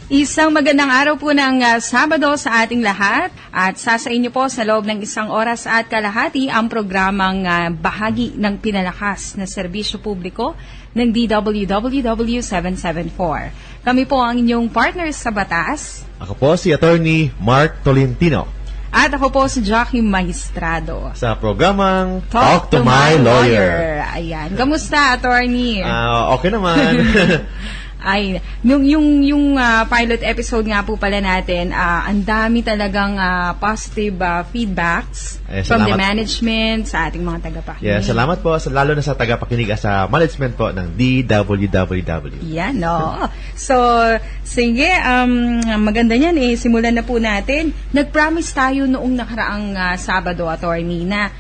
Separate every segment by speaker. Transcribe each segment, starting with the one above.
Speaker 1: Isang magandang araw po ng Sabado sa ating lahat at sasa inyo po sa loob ng isang oras at kalahati ang programang bahagi ng pinalakas na serbisyo publiko ng DWWW 774. Kami po ang inyong partners sa batas.
Speaker 2: Ako po si Attorney Mark Tolentino.
Speaker 1: At ako po si Jackie Magistrado.
Speaker 2: Sa programang Talk to My Lawyer.
Speaker 1: Ayan. Kamusta, Attorney?
Speaker 2: Okay naman.
Speaker 1: Ay, yung pilot episode nga po pala natin, ang dami talagang positive feedbacks from the management sa ating mga tagapakinig.
Speaker 2: Yeah, salamat po, lalo na sa tagapakinig sa management po ng DWWW.
Speaker 1: Yan, no. So, sige, maganda yan simulan na po natin. Nag-promise tayo noong nakaraang Sabado, Attorney, na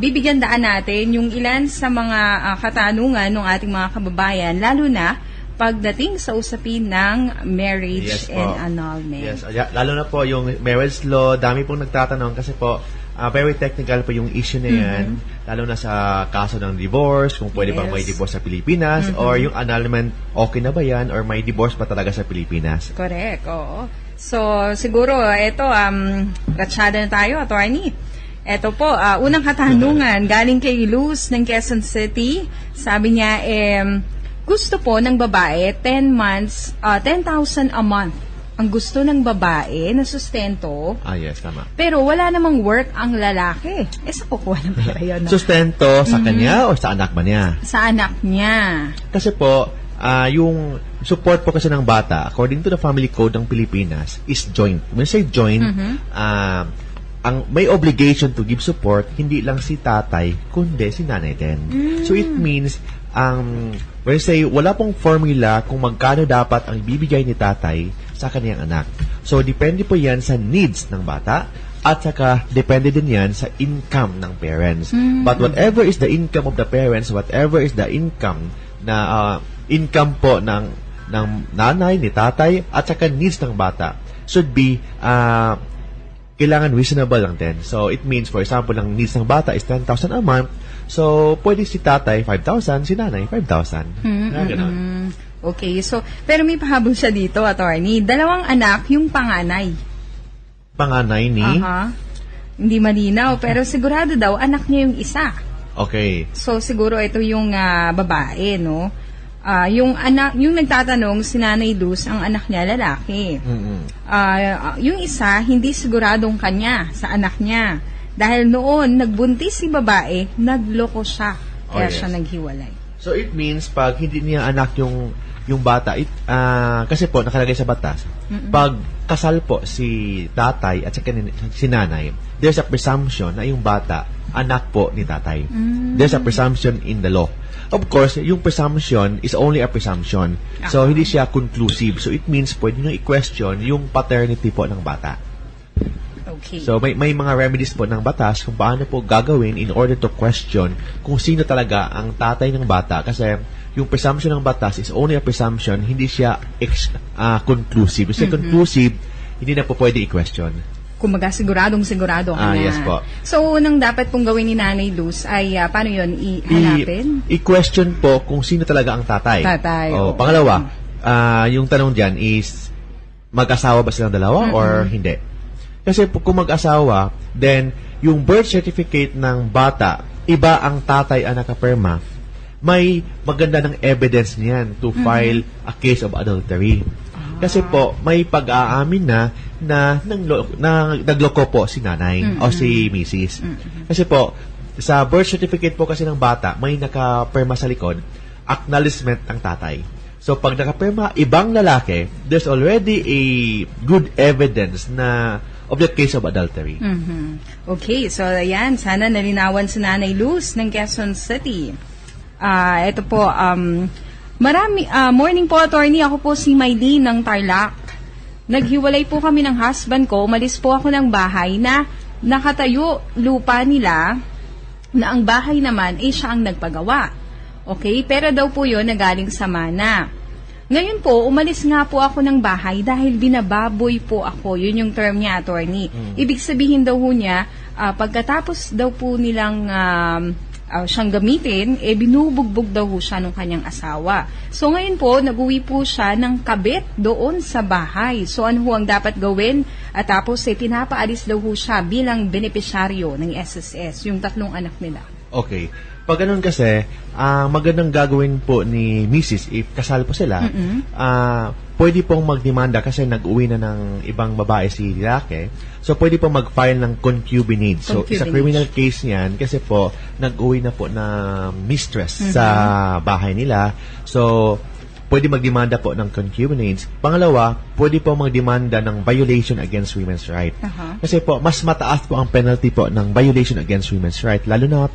Speaker 1: bibigyan daan natin yung ilan sa mga katanungan ng ating mga kababayan, lalo na pagdating sa usapin ng marriage and annulment.
Speaker 2: Yes, lalo na po yung marriage law, dami pong nagtatanong kasi po very technical po yung issue na yan, lalo na sa kaso ng divorce, kung pwede bang may divorce sa Pilipinas, or yung annulment, okay na ba yan, or may divorce pa talaga sa Pilipinas?
Speaker 1: Correct, oo. So, siguro, ito, ratsyada na tayo, Attorney. Ito po, unang katanungan, galing kay Luz ng Quezon City. Sabi niya, gusto po ng babae, 10,000 a month. Ang gusto ng babae na sustento.
Speaker 2: Yes, tama.
Speaker 1: Pero wala namang work ang lalaki. Saan kukuha ng pera yun?
Speaker 2: Sustento sa kanya o sa anak ba niya? Sa
Speaker 1: anak niya.
Speaker 2: Kasi po, yung support po kasi ng bata, according to the family code ng Pilipinas, is joint. When I say joint, ang may obligation to give support, hindi lang si tatay, kundi si nanay din. So it means, when I say, wala pong formula kung magkano dapat ang bibigay ni tatay sa kaniyang anak. So, depende po yan sa needs ng bata at saka depende din yan sa income ng parents. But whatever is the income of the parents, whatever is the income na income po ng nanay, ni tatay, at saka needs ng bata should be kailangan reasonable lang din. So, it means, for example, ang needs ng bata is 10,000 a month. So, pwede si tatay 5,000, si nanay 5,000.
Speaker 1: Okay, so, pero may pahabol siya dito, Attorney. 2 anak, yung panganay.
Speaker 2: Panganay ni?
Speaker 1: Hindi malinaw, pero sigurado daw, anak niya yung isa.
Speaker 2: Okay.
Speaker 1: So, siguro ito yung babae, no? Yung nagtatanong, si Nanay Luz, ang anak niya, lalaki. Yung isa, hindi siguradong kanya, sa anak niya. Dahil noon, nagbuntis si babae, nagloko siya. Kaya siya naghiwalay. So,
Speaker 2: it means, pag hindi niya anak yung bata, kasi po, nakalagay sa batas, pag kasal po si tatay at si nanay, there's a presumption na yung bata, anak po ni tatay. There's a presumption in the law. Of course, yung presumption is only a presumption. So, hindi siya conclusive. So, it means pwede nyo i-question yung paternity po ng bata.
Speaker 1: Okay.
Speaker 2: So, may mga remedies po ng batas kung paano po gagawin in order to question kung sino talaga ang tatay ng bata. Kasi yung presumption ng batas is only a presumption, hindi siya conclusive. Kasi conclusive, hindi na po pwede i-question.
Speaker 1: Kumaga, siguradong-sigurado ka na.
Speaker 2: Yes po.
Speaker 1: So, unang dapat pong gawin ni Nanay Luz ay, paano yun, ihanapin?
Speaker 2: I-question po kung sino talaga ang tatay. Pangalawa, yung tanong dyan is, mag-asawa ba silang dalawa or hindi? Kasi kung mag-asawa, then, yung birth certificate ng bata, iba ang tatay ang nakapirma, may maganda ng evidence niyan to file a case of adultery. Kasi po, may pag-aamin na nagloko po si nanay o si misis. Kasi po, sa birth certificate po kasi ng bata, may nakapirma sa likod, acknowledgement ng tatay. So, pag nakapirma ibang lalaki, there's already a good evidence na of the case of adultery.
Speaker 1: Okay, so ayan, sana nalinawan si Nanay Luz ng Quezon City. Ito po, morning po, Attorney. Ako po si Maylene ng Tarlac. Naghiwalay po kami ng husband ko. Umalis po ako ng bahay na nakatayo lupa nila na ang bahay naman ay siya ang nagpagawa. Okay? Pero daw po yun nagaling sa mana. Ngayon po, umalis nga po ako ng bahay dahil binababoy po ako. Yun yung term niya, Attorney. Ibig sabihin daw po niya, pagkatapos daw po nilang siyang gamitin, binubugbog daw ho siya ng kanyang asawa. So ngayon po, nag-uwi po siya ng kabit doon sa bahay. So ano ho ang dapat gawin? At tapos pinapaalis daw ho siya bilang benepisyaryo ng SSS, yung 3 anak nila.
Speaker 2: Okay. Pag ganun kasi, magandang gagawin po ni Mrs. if kasal po sila, pwede pong magdemanda kasi nag-uwi na ng ibang babae si lalaki. So, pwede pong mag-file ng concubinage. So, isa criminal case niyan kasi po, nag-uwi na po na mistress sa bahay nila. So, pwede magdemanda po ng concubinage. Pangalawa, pwede po magdemanda ng violation against women's right. Kasi po, mas mataas po ang penalty po ng violation against women's right. Lalo na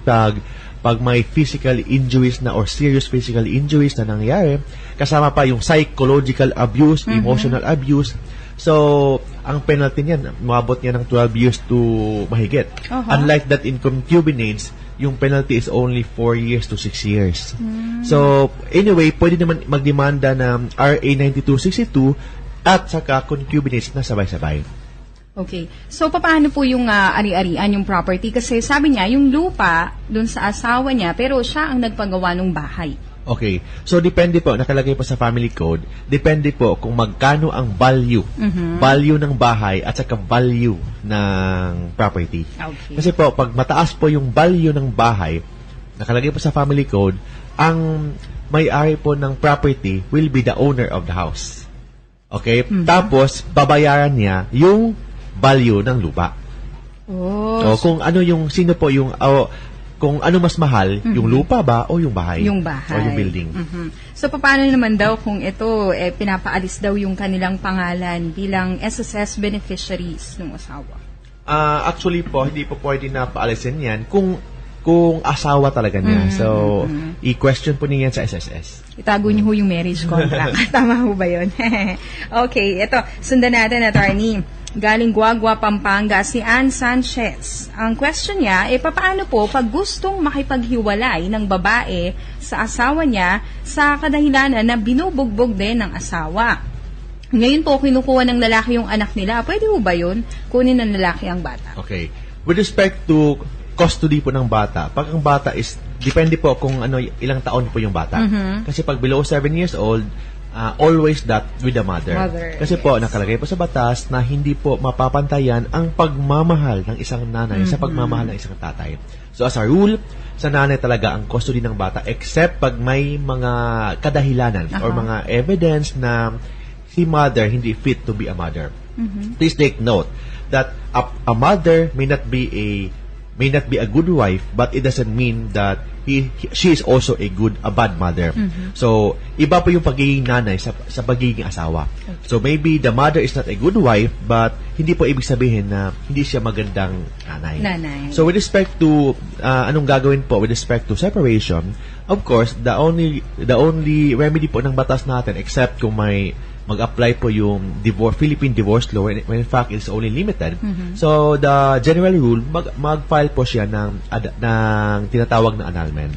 Speaker 2: pag may physical injuries na or serious physical injuries na nangyayari, kasama pa yung psychological abuse, emotional abuse. So, ang penalty niyan, umabot niya ng 12 years to mahigit. Unlike that in concubinage, yung penalty is only 4 years to 6 years. So, anyway, pwede naman magdemanda ng RA 9262 at saka concubinage na sabay-sabay.
Speaker 1: Okay. So, paano po yung ari-arian, yung property? Kasi sabi niya, yung lupa dun sa asawa niya, pero siya ang nagpagawa ng bahay.
Speaker 2: Okay. So, depende po, nakalagay po sa family code, depende po kung magkano ang value. Value ng bahay at saka value ng property.
Speaker 1: Okay.
Speaker 2: Kasi po, pag mataas po yung value ng bahay, nakalagay po sa family code, ang may-ari po ng property will be the owner of the house. Okay? Tapos, babayaran niya yung value ng lupa. O, kung ano yung, sino po yung, kung ano mas mahal, yung lupa ba o yung bahay?
Speaker 1: Yung bahay.
Speaker 2: O yung building.
Speaker 1: So, paano naman daw kung ito, pinapaalis daw yung kanilang pangalan bilang SSS beneficiaries ng asawa?
Speaker 2: Actually po, hindi po pwede na paalisin yan kung asawa talaga niya. So, i-question po niya yan sa SSS.
Speaker 1: Itago niyo ho yung marriage contract. Tama ho ba yun? Okay, ito. Sundan natin, attorney. Galing Guagua, Pampanga, si Ann Sanchez. Ang question niya, papaano po pag gustong makipaghiwalay ng babae sa asawa niya sa kadahilanan na binubugbog din ng asawa? Ngayon po, kinukuha ng lalaki yung anak nila. Pwede ho ba yun? Kunin ng lalaki ang bata.
Speaker 2: Okay. With respect to custody po ng bata, pag ang bata is, depende po kung ilang taon po yung bata. Kasi pag below 7 years old, always that with the mother. Kasi po, nakalagay po sa batas na hindi po mapapantayan ang pagmamahal ng isang nanay sa pagmamahal ng isang tatay. So as a rule, sa nanay talaga ang custody ng bata except pag may mga kadahilanan or mga evidence na si mother hindi fit to be a mother. Please take note that a mother may not be a good wife, but it doesn't mean that she is also a bad mother. So, iba po yung pagiging nanay sa pagiging asawa. So, maybe the mother is not a good wife, but hindi po ibig sabihin na hindi siya magandang nanay. So, with respect to anong gagawin po with respect to separation, of course, the only remedy po ng batas natin, except kung may mag-apply po yung Philippine divorce law when in fact it's only limited. So the general rule, mag-file po siya ng tinatawag na annulment.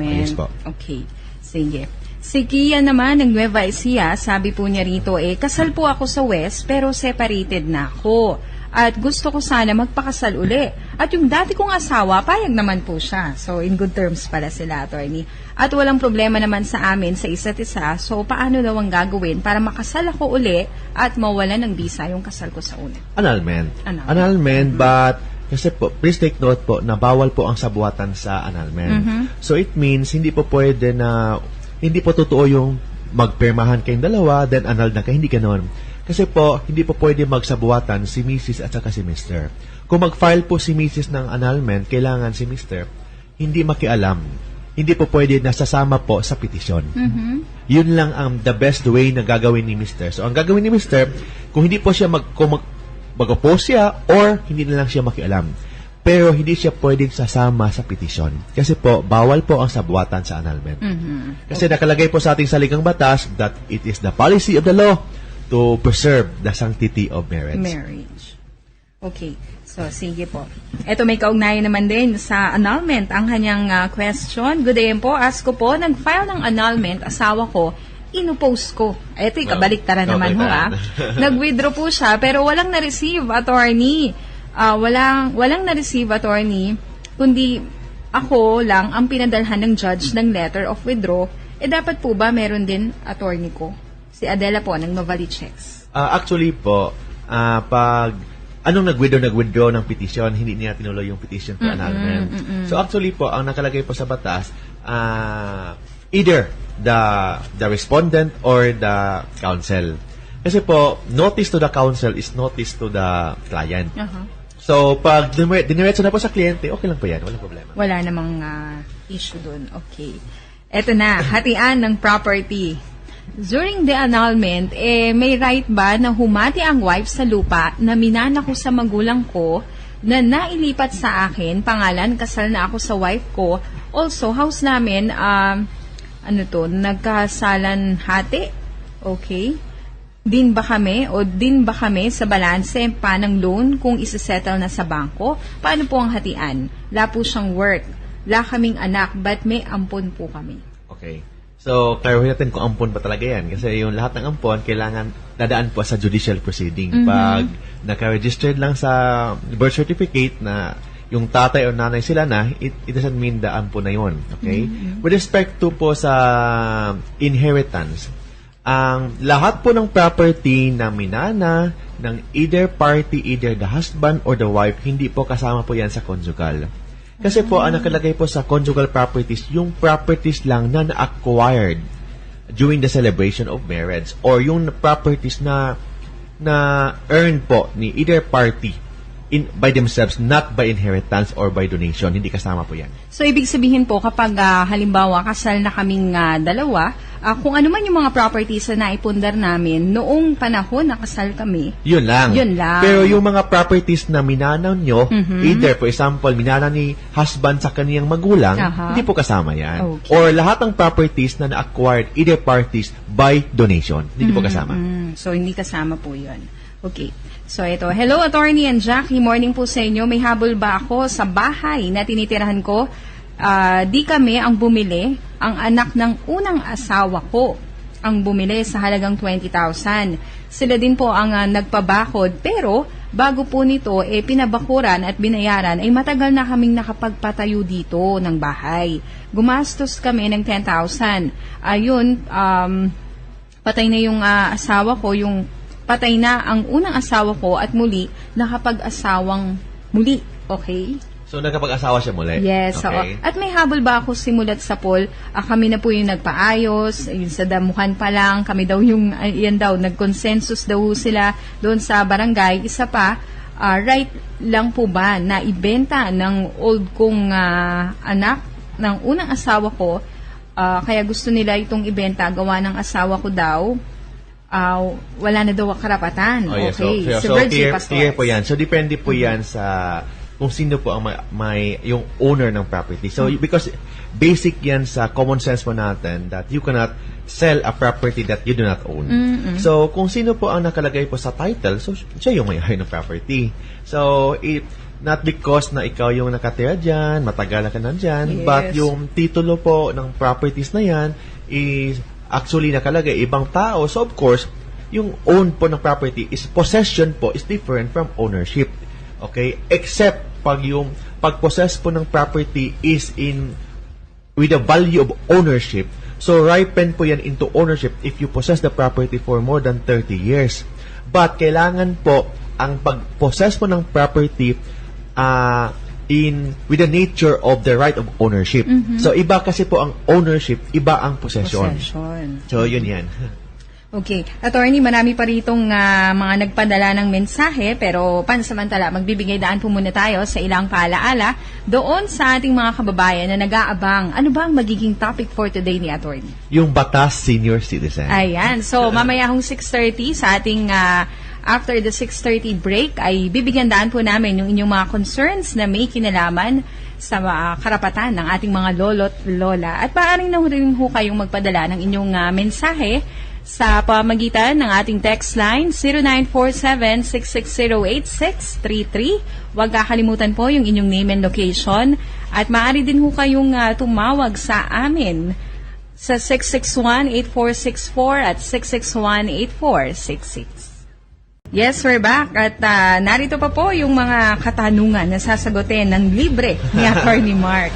Speaker 2: Yes po.
Speaker 1: Okay. Sige. Si Kia naman ng Nueva Ecija, sabi po niya rito, kasal po ako sa West pero separated na ako. At gusto ko sana magpakasal uli. At yung dati kong asawa, payag naman po siya. So, in good terms pala sila, attorney. At walang problema naman sa amin sa isa't isa. So, paano daw ang gagawin para makasal ako uli at mawala ng visa yung kasal ko sa una?
Speaker 2: Annulment. But kasi po, please take note po na bawal po ang sabuatan sa annulment. So, it means hindi po pwede na, hindi po totoo yung magpirmahan kayong dalawa, then annul na kayo, hindi ganon. Kasi po, hindi po pwede magsabuatan si Mrs. at saka si Mr. Kung mag-file po si Mrs. ng annulment, kailangan si Mr. hindi makialam. Hindi po pwede na sasama po sa petisyon. Yun lang ang the best way na gagawin ni Mr. So, ang gagawin ni Mr., kung hindi po siya mag-oppose siya or hindi na lang siya makialam. Pero hindi siya pwedeng sasama sa petisyon. Kasi po, bawal po ang sabuatan sa annulment. Kasi nakalagay po sa ating saligang batas that it is the policy of the law to preserve the sanctity of marriage.
Speaker 1: Okay. So, sige po. Ito may kaugnayan naman din sa annulment. Ang kanyang question. Good day po. Ask ko po, nag-file ng annulment, asawa ko, inupost ko. Ito, kabaliktaran naman ho, Nag-withdraw po siya, pero walang na-receive, attorney. Walang na-receive, attorney, kundi ako lang ang pinadalhan ng judge ng letter of withdraw, dapat po ba meron din attorney ko? Si Adela po ng Novalichex.
Speaker 2: Actually po, pag anong nag-withdraw ng petition, hindi niya tinuloy yung petition for annulment. So actually po, ang nakalagay po sa batas, either the respondent or the counsel. Kasi po, notice to the counsel is notice to the client. So, pag diniretso na po sa kliyente, okay lang po yan. Walang problema.
Speaker 1: Wala namang issue dun. Okay. Eto na, hatian ng property. During the annulment, may right ba na humati ang wife sa lupa na minana ko sa magulang ko na nailipat sa akin, pangalan, kasal na ako sa wife ko. Also, house namin, nagkasalan hati. Okay. Din ba kami sa balanse pa ng loan kung isisettle na sa bangko? Paano po ang hatian? La po siyang work. La kaming anak, but may ampon po kami.
Speaker 2: Okay. So, klaruhin natin kung ampon pa talaga yan. Kasi yung lahat ng ampon, kailangan dadaan po sa judicial proceeding. Pag naka-registered lang sa birth certificate na yung tatay o nanay sila na, it doesn't mean the ampon na yun. Okay? With respect to po sa inheritance, ang lahat po ng property na minana ng either party, either the husband or the wife, hindi po kasama po yan sa conjugal. Kasi po, ang nakalagay po sa conjugal properties, yung properties lang na na-acquired during the celebration of marriage or yung properties na earned po ni either party by themselves, not by inheritance or by donation. Hindi kasama po yan.
Speaker 1: So, ibig sabihin po, kapag halimbawa, kasal na kaming dalawa, kung ano man yung mga properties na naipundar namin noong panahon na kasal kami,
Speaker 2: yun lang. Pero yung mga properties na minanaw nyo, either, for example, minanaw ni husband sa kaniyang magulang, hindi po kasama yan.
Speaker 1: Okay.
Speaker 2: Or lahat ng properties na na-acquired either parties by donation, hindi po kasama.
Speaker 1: So, hindi kasama po yun. Okay. So, ito. Hello, Attorney and Jackie. Morning po sa inyo. May habol ba ako sa bahay na tinitirahan ko? Di kami ang bumili. Ang anak ng unang asawa ko ang bumili sa halagang 20,000. Sila din po ang nagpabakod. Pero, bago po nito, pinabakuran at binayaran, ay matagal na kaming nakapagpatayo dito ng bahay. Gumastos kami ng 10,000. Ayun, patay na yung asawa ko, patay na ang unang asawa ko at muli nakapag-asawang muli. Okay?
Speaker 2: So, nakapag-asawa siya muli?
Speaker 1: Yes.
Speaker 2: Okay.
Speaker 1: At may habol ba ako simulat sa poll? Kami na po yung nagpaayos, yung sa damuhan pa lang, kami daw yung, yan daw, nag-consensus daw sila doon sa barangay. Isa pa, right lang po ba na ibenta ng old kong anak ng unang asawa ko, kaya gusto nila itong ibenta, gawa ng asawa ko daw, wala na daw karapatan.
Speaker 2: Oh, yeah.
Speaker 1: Okay.
Speaker 2: So clear po yan. So, depende po yan sa kung sino po ang yung owner ng property. So, because basic yan sa common sense po natin that you cannot sell a property that you do not own. So, kung sino po ang nakalagay po sa title, so siya yung may-ari ng property. So, not because na ikaw yung nakatira dyan, matagal na ka nandyan, but yung titulo po ng properties na yan is actually nakalagay ibang tao. So, of course, yung own po ng property is possession po is different from ownership. Okay? Except pag yung pag-possess po ng property is with the value of ownership. So, ripen po yan into ownership if you possess the property for more than 30 years. But, kailangan po ang pag-possess po ng property with the nature of the right of ownership. So, iba kasi po ang ownership, iba ang possession. So, yun yan.
Speaker 1: Okay. Attorney, marami pa ritong mga nagpadala ng mensahe, pero pansamantala, magbibigay daan po muna tayo sa ilang paalaala doon sa ating mga kababayan na nag-aabang. Ano ba ang magiging topic for today ni Attorney?
Speaker 2: Yung batas senior citizen.
Speaker 1: Ayan. So, mamaya hong 6:30 sa ating after the 6:30 break ay bibigyan daan po namin yung inyong mga concerns na may kinalaman sa karapatan ng ating mga lolo't lola. At maaaring na rin ho kayong magpadala ng inyong mensahe sa pamagitan ng ating text line 0947-660-8633. Huwag kakalimutan po yung inyong name and location. At maaari din ho kayong tumawag sa amin sa 661-8464 at 661-8466. Yes, we're back. At narito pa po yung mga katanungan na sasagutin ng libre ni Attorney Mark.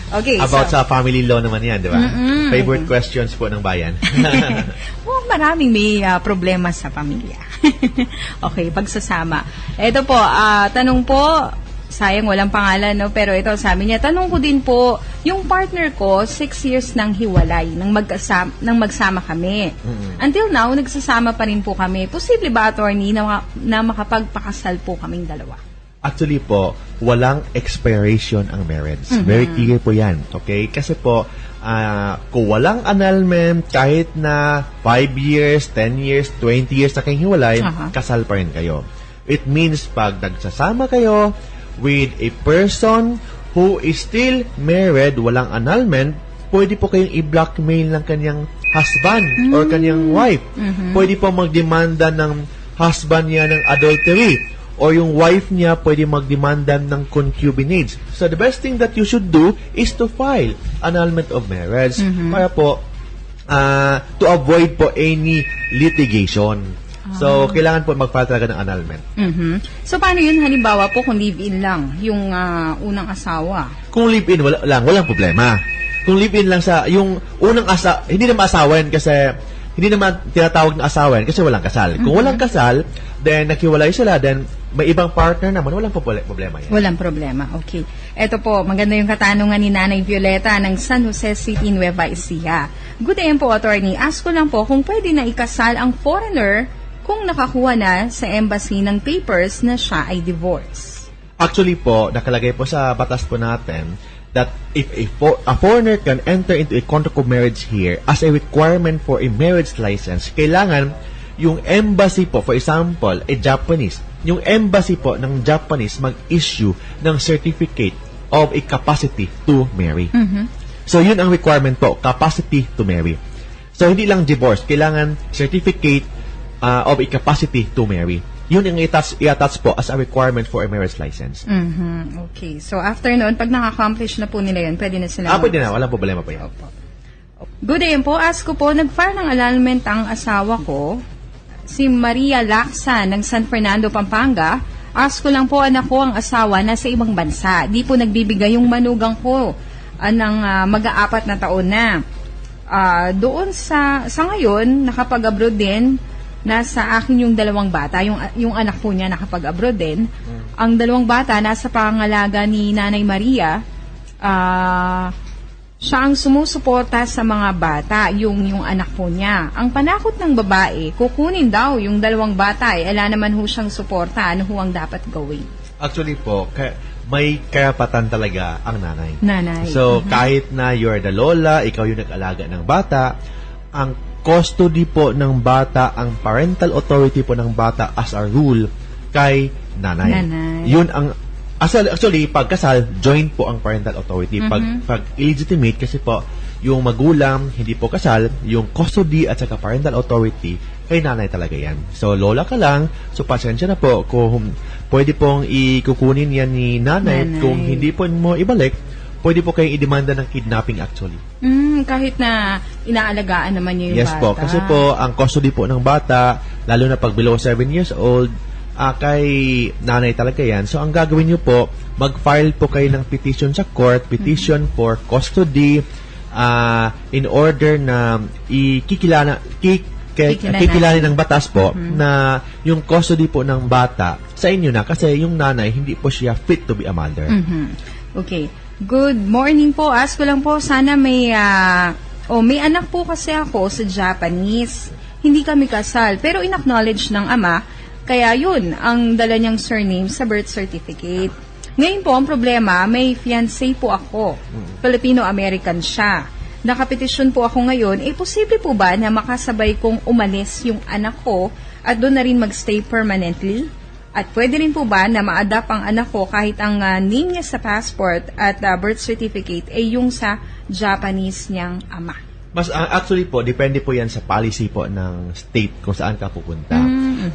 Speaker 1: Okay,
Speaker 2: About sa family law naman yan, di ba? Favorite questions po ng bayan.
Speaker 1: Maraming may problema sa pamilya. Okay, pagsasama. Ito po, tanong po, sayang walang pangalan, no? Pero ito, sabi niya, tanong ko din po, yung partner ko, 6 years nang hiwalay, nang magsama kami. Until now, nagsasama pa rin po kami. Posible ba, attorney, na makapagpakasal po kaming dalawa?
Speaker 2: Actually po, walang expiration ang marriage. Very clear po yan. Okay? Kasi po, kung walang annulment, kahit na 5 years, 10 years, 20 years na kayong hiwalay, kasal pa rin kayo. It means pag nagsasama kayo with a person who is still married, walang annulment, pwede po kayong i-blackmail ng kanyang husband or kanyang wife. Pwede po magdemanda ng husband niya ng adultery. O yung wife niya pwede magdemanda ng concubinage. So the best thing that you should do is to file annulment of marriage para po to avoid po any litigation. So kailangan po mag-file talaga ng annulment.
Speaker 1: So paano yun halimbawa po kung live-in lang yung unang asawa?
Speaker 2: Kung live-in walang problema. Kung live-in lang sa yung unang hindi naman asawa yan kasi hindi naman tinatawag na asawa yan kasi walang kasal. Kung walang kasal, then naghiwalay sila, then may ibang partner naman, walang problema yan.
Speaker 1: Walang problema, okay. Ito po, maganda yung katanungan ni Nanay Violeta ng San Jose City, Nueva Ecija. Good day po, attorney. Ask ko lang po kung pwede na ikasal ang foreigner kung nakakuha na sa embassy ng papers na siya ay divorce.
Speaker 2: Actually po, nakalagay po sa batas po natin that if a foreigner can enter into a contract of marriage here as a requirement for a marriage license, kailangan yung embassy po, for example, Japanese, yung embassy po ng Japanese mag-issue ng certificate of a capacity to marry. So, yun ang requirement po, capacity to marry. So, hindi lang divorce, kailangan certificate of a capacity to marry. Yun ang i-attach po as a requirement for a marriage license.
Speaker 1: Okay. So, after noon, pag naka-accomplish na po nila yun, pwede na sila
Speaker 2: pwede na. Walang problema po yan.
Speaker 1: Good day po. Ask ko po, nag-file ng annulment ang asawa ko, si Maria Laksa ng San Fernando, Pampanga. Ask ko lang po, anak ko ang asawa nasa ibang bansa. Di po nagbibigay yung manugang ko ng mag-aapat na taon na. Doon sa ngayon, nakapag-abroad din. Nasa akin yung 2 bata. Yung anak po niya nakapag-abroad din. Ang 2 bata, nasa pangalaga ni Nanay Maria. Siya ang sumusuporta sa mga bata, yung anak po niya. Ang panakot ng babae, kukunin daw yung 2 bata, ala naman ho siyang suporta, ano ho ang dapat gawin?
Speaker 2: Actually po, may karapatan talaga ang nanay. So, kahit na you're the lola, ikaw yung nag-alaga ng bata, ang custody po ng bata, ang parental authority po ng bata as a rule kay nanay. Yun ang actually, pagkasal, joint po ang parental authority. Pag illegitimate, kasi po, yung magulang, hindi po kasal, yung custody at saka parental authority, kay nanay talaga yan. So, lola ka lang, so pasensya na po, kung pwede pong ikukunin yan ni nanay. Kung hindi po mo ibalik, pwede po kayong idemanda ng kidnapping actually.
Speaker 1: Kahit na inaalagaan naman niyo yung
Speaker 2: bata. Yes po, kasi po, ang custody po ng bata, lalo na pag below 7 years old, kay nanay talaga yan. So, ang gagawin nyo po, mag-file po kayo ng petition sa court, petition for custody, in order na kikilala ng batas po na yung custody po ng bata sa inyo na kasi yung nanay, hindi po siya fit to be a mother.
Speaker 1: Okay. Good morning po. Ask ko lang po, sana may anak po kasi ako sa Japanese. Hindi kami kasal, pero in-acknowledge ng ama. Kaya yun, ang dala niyang surname sa birth certificate. Ngayon po, ang problema, may fiancé po ako. Filipino-American siya. Nakapetisyon po ako ngayon, posible po ba na makasabay kong umalis yung anak ko at doon na rin magstay permanently? At pwede rin po ba na ma-adapt ang anak ko kahit ang name niya sa passport at birth certificate yung sa Japanese niyang ama?
Speaker 2: Actually po, depende po yan sa policy po ng state kung saan ka pupunta.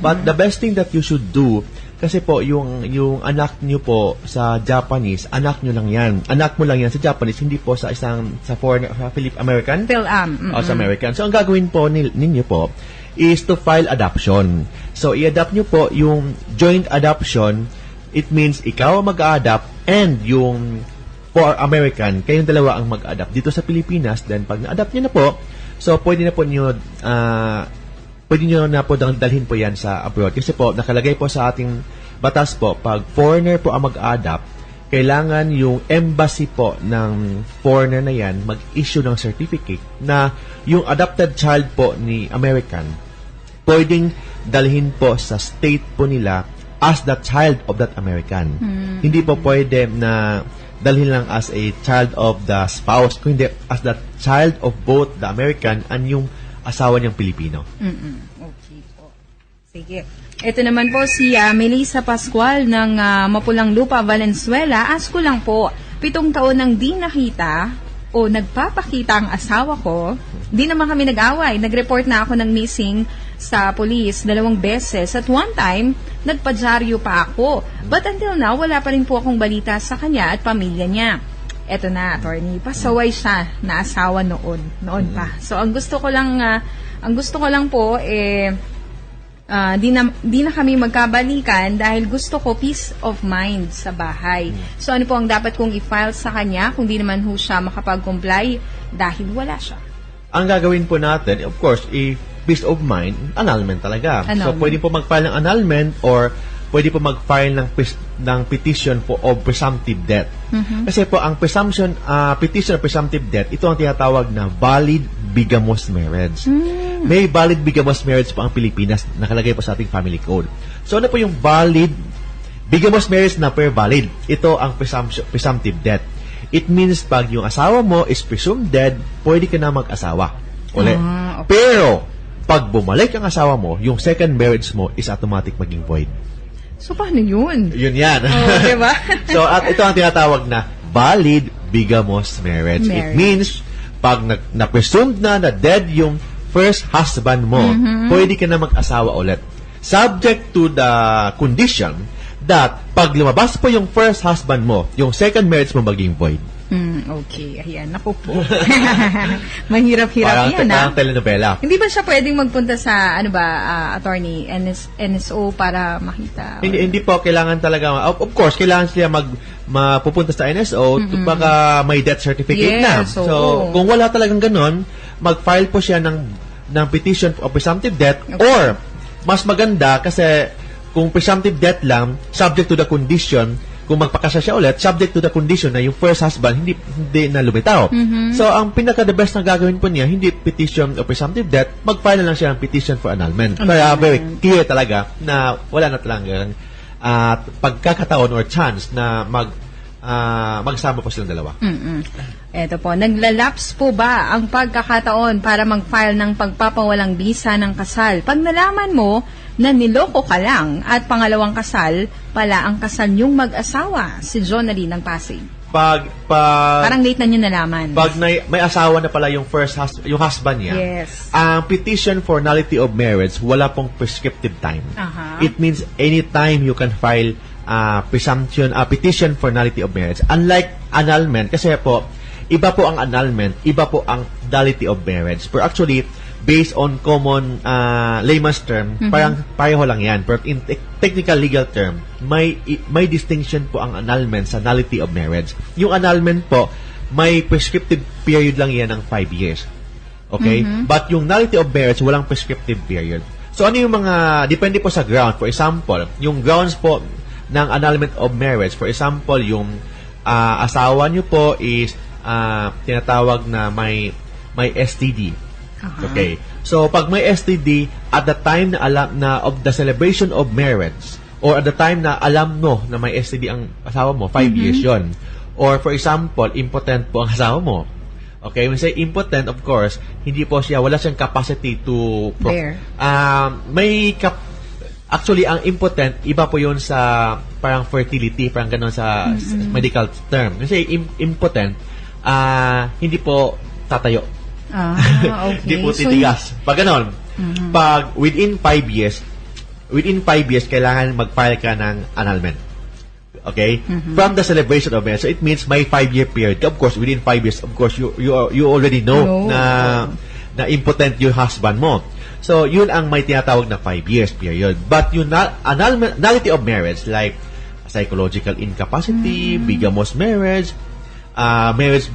Speaker 2: But the best thing that you should do, kasi po yung anak niyo po sa Japanese, anak niyo lang yan. Anak mo lang yan sa Japanese, hindi po sa foreign, Philip-American? Sa American. So ang gagawin po ninyo po is to file adoption. So i-adopt niyo po yung joint adoption. It means ikaw mag-a-adopt and yung for American, kayong dalawa ang mag-adapt dito sa Pilipinas. Then, pag na-adapt nyo na po, so, pwede nyo na po dalhin po yan sa abroad. Kasi po, nakalagay po sa ating batas po, pag foreigner po ang mag-adapt, kailangan yung embassy po ng foreigner na yan mag-issue ng certificate na yung adopted child po ni American, pwedeng dalhin po sa state po nila as the child of that American. Hindi po pwede na dalhin lang as a child of the spouse, kundi as the child of both the American and yung asawa niyang Pilipino.
Speaker 1: Okay po. Sige. Ito naman po si Melissa Pascual ng Mapulang Lupa, Valenzuela. Ask ko lang po, 7 taon nang di nakita o nagpapakita ang asawa ko. Di naman kami nag-away. Nag-report na ako ng missing sa police 2 beses. At one time, nagpadyaryo pa ako. But until now, wala pa rin po akong balita sa kanya at pamilya niya. Eto na, attorney, pasaway siya na asawa noon pa. So ang gusto ko lang po di na kami magkabalikan dahil gusto ko peace of mind sa bahay. So ano po ang dapat kong i-file sa kanya kung di naman ho siya makapag-comply dahil wala siya?
Speaker 2: Ang gagawin po natin, of course, peace of mind, annulment talaga. So pwede po mag-file ng annulment or pwede po mag-file ng petition of presumptive death. Kasi po ang petition of presumptive death, ito ang tinatawag na valid bigamous marriage. May valid bigamous marriage po ang Pilipinas, nakalagay po sa ating family code. So ano po yung valid bigamous marriage na valid? Ito ang presumptive death. It means pag yung asawa mo is presumed dead, pwede ka na mag-asawa ulit. Okay. Pero pag bumalik ang asawa mo, yung second marriage mo is automatic maging void.
Speaker 1: So, paano yun?
Speaker 2: Yun yan.
Speaker 1: Diba?
Speaker 2: So, at ito ang tinatawag na valid bigamous marriage. It means, pag na-presumed na dead yung first husband mo, pwede ka na mag-asawa ulit. Subject to the condition that pag lumabas po yung first husband mo, yung second marriage mo maging void.
Speaker 1: Okay, ayan, naku po. Mahirap-hirap yan,
Speaker 2: parang telenovela.
Speaker 1: Hindi ba siya pwedeng magpunta sa, attorney, NSO para makita?
Speaker 2: Hindi po, kailangan talaga, of course, kailangan sila mapupunta sa NSO, baka may death certificate na. So, kung wala talagang ganon, mag-file po siya ng petition of presumptive death, or, mas maganda, kasi kung presumptive death lang, subject to the condition, kung magpakasya siya ulit, subject to the condition na yung first husband hindi na lumitaw. So, ang pinaka-the best na gagawin po niya, hindi petition of presumptive death, mag-file na lang siya ng petition for annulment. Kaya very clear talaga na wala na talagang pagkakataon or chance na magsama po silang dalawa.
Speaker 1: Eto po, naglalapse po ba ang pagkakataon para mag-file ng pagpapawalang bisa ng kasal? Pag nalaman mo na niloko ka lang at pangalawang kasal pala ang kasal niyong mag-asawa, si Jonalie ng Pasig. Parang late na niyo nalaman.
Speaker 2: Pag may asawa na pala yung yung husband niya, ang petition for nullity of marriage, wala pong prescriptive time. It means anytime you can file petition for nullity of marriage. Unlike annulment, kasi po, iba po ang annulment, iba po ang nullity of marriage. Pero actually, based on common layman's term, parang pareho lang yan. Pero in technical legal term, may distinction po ang annulment sa nullity of marriage. Yung annulment po, may prescriptive period lang yan ng 5 years. Okay? But yung nullity of marriage, walang prescriptive period. So ano yung mga, depende po sa ground. For example, yung grounds po ng annulment of marriage, for example, yung asawa nyo po is tinatawag na may STD. Okay. So, pag may STD, at the time na alam na of the celebration of marriage, or at the time na alam mo na may STD ang asawa mo, 5 years yon. Or, for example, impotent po ang asawa mo. Okay? When say impotent, of course, wala siyang capacity to... Actually, ang impotent, iba po yun sa parang fertility, parang gano'n sa medical term. Kasi impotent, hindi po tatayo.
Speaker 1: Okay.
Speaker 2: Hindi po titigas. Pag ganon, pag within 5 years, kailangan mag-file ka ng annulment. Okay? From the celebration of marriage. So, it means may 5-year period. Of course, within 5 years, of course, you already know na impotent yung husband mo. So, yun ang may tinatawag na 5 years period. But yung nullity of marriage, like psychological incapacity, bigamous marriage, marriage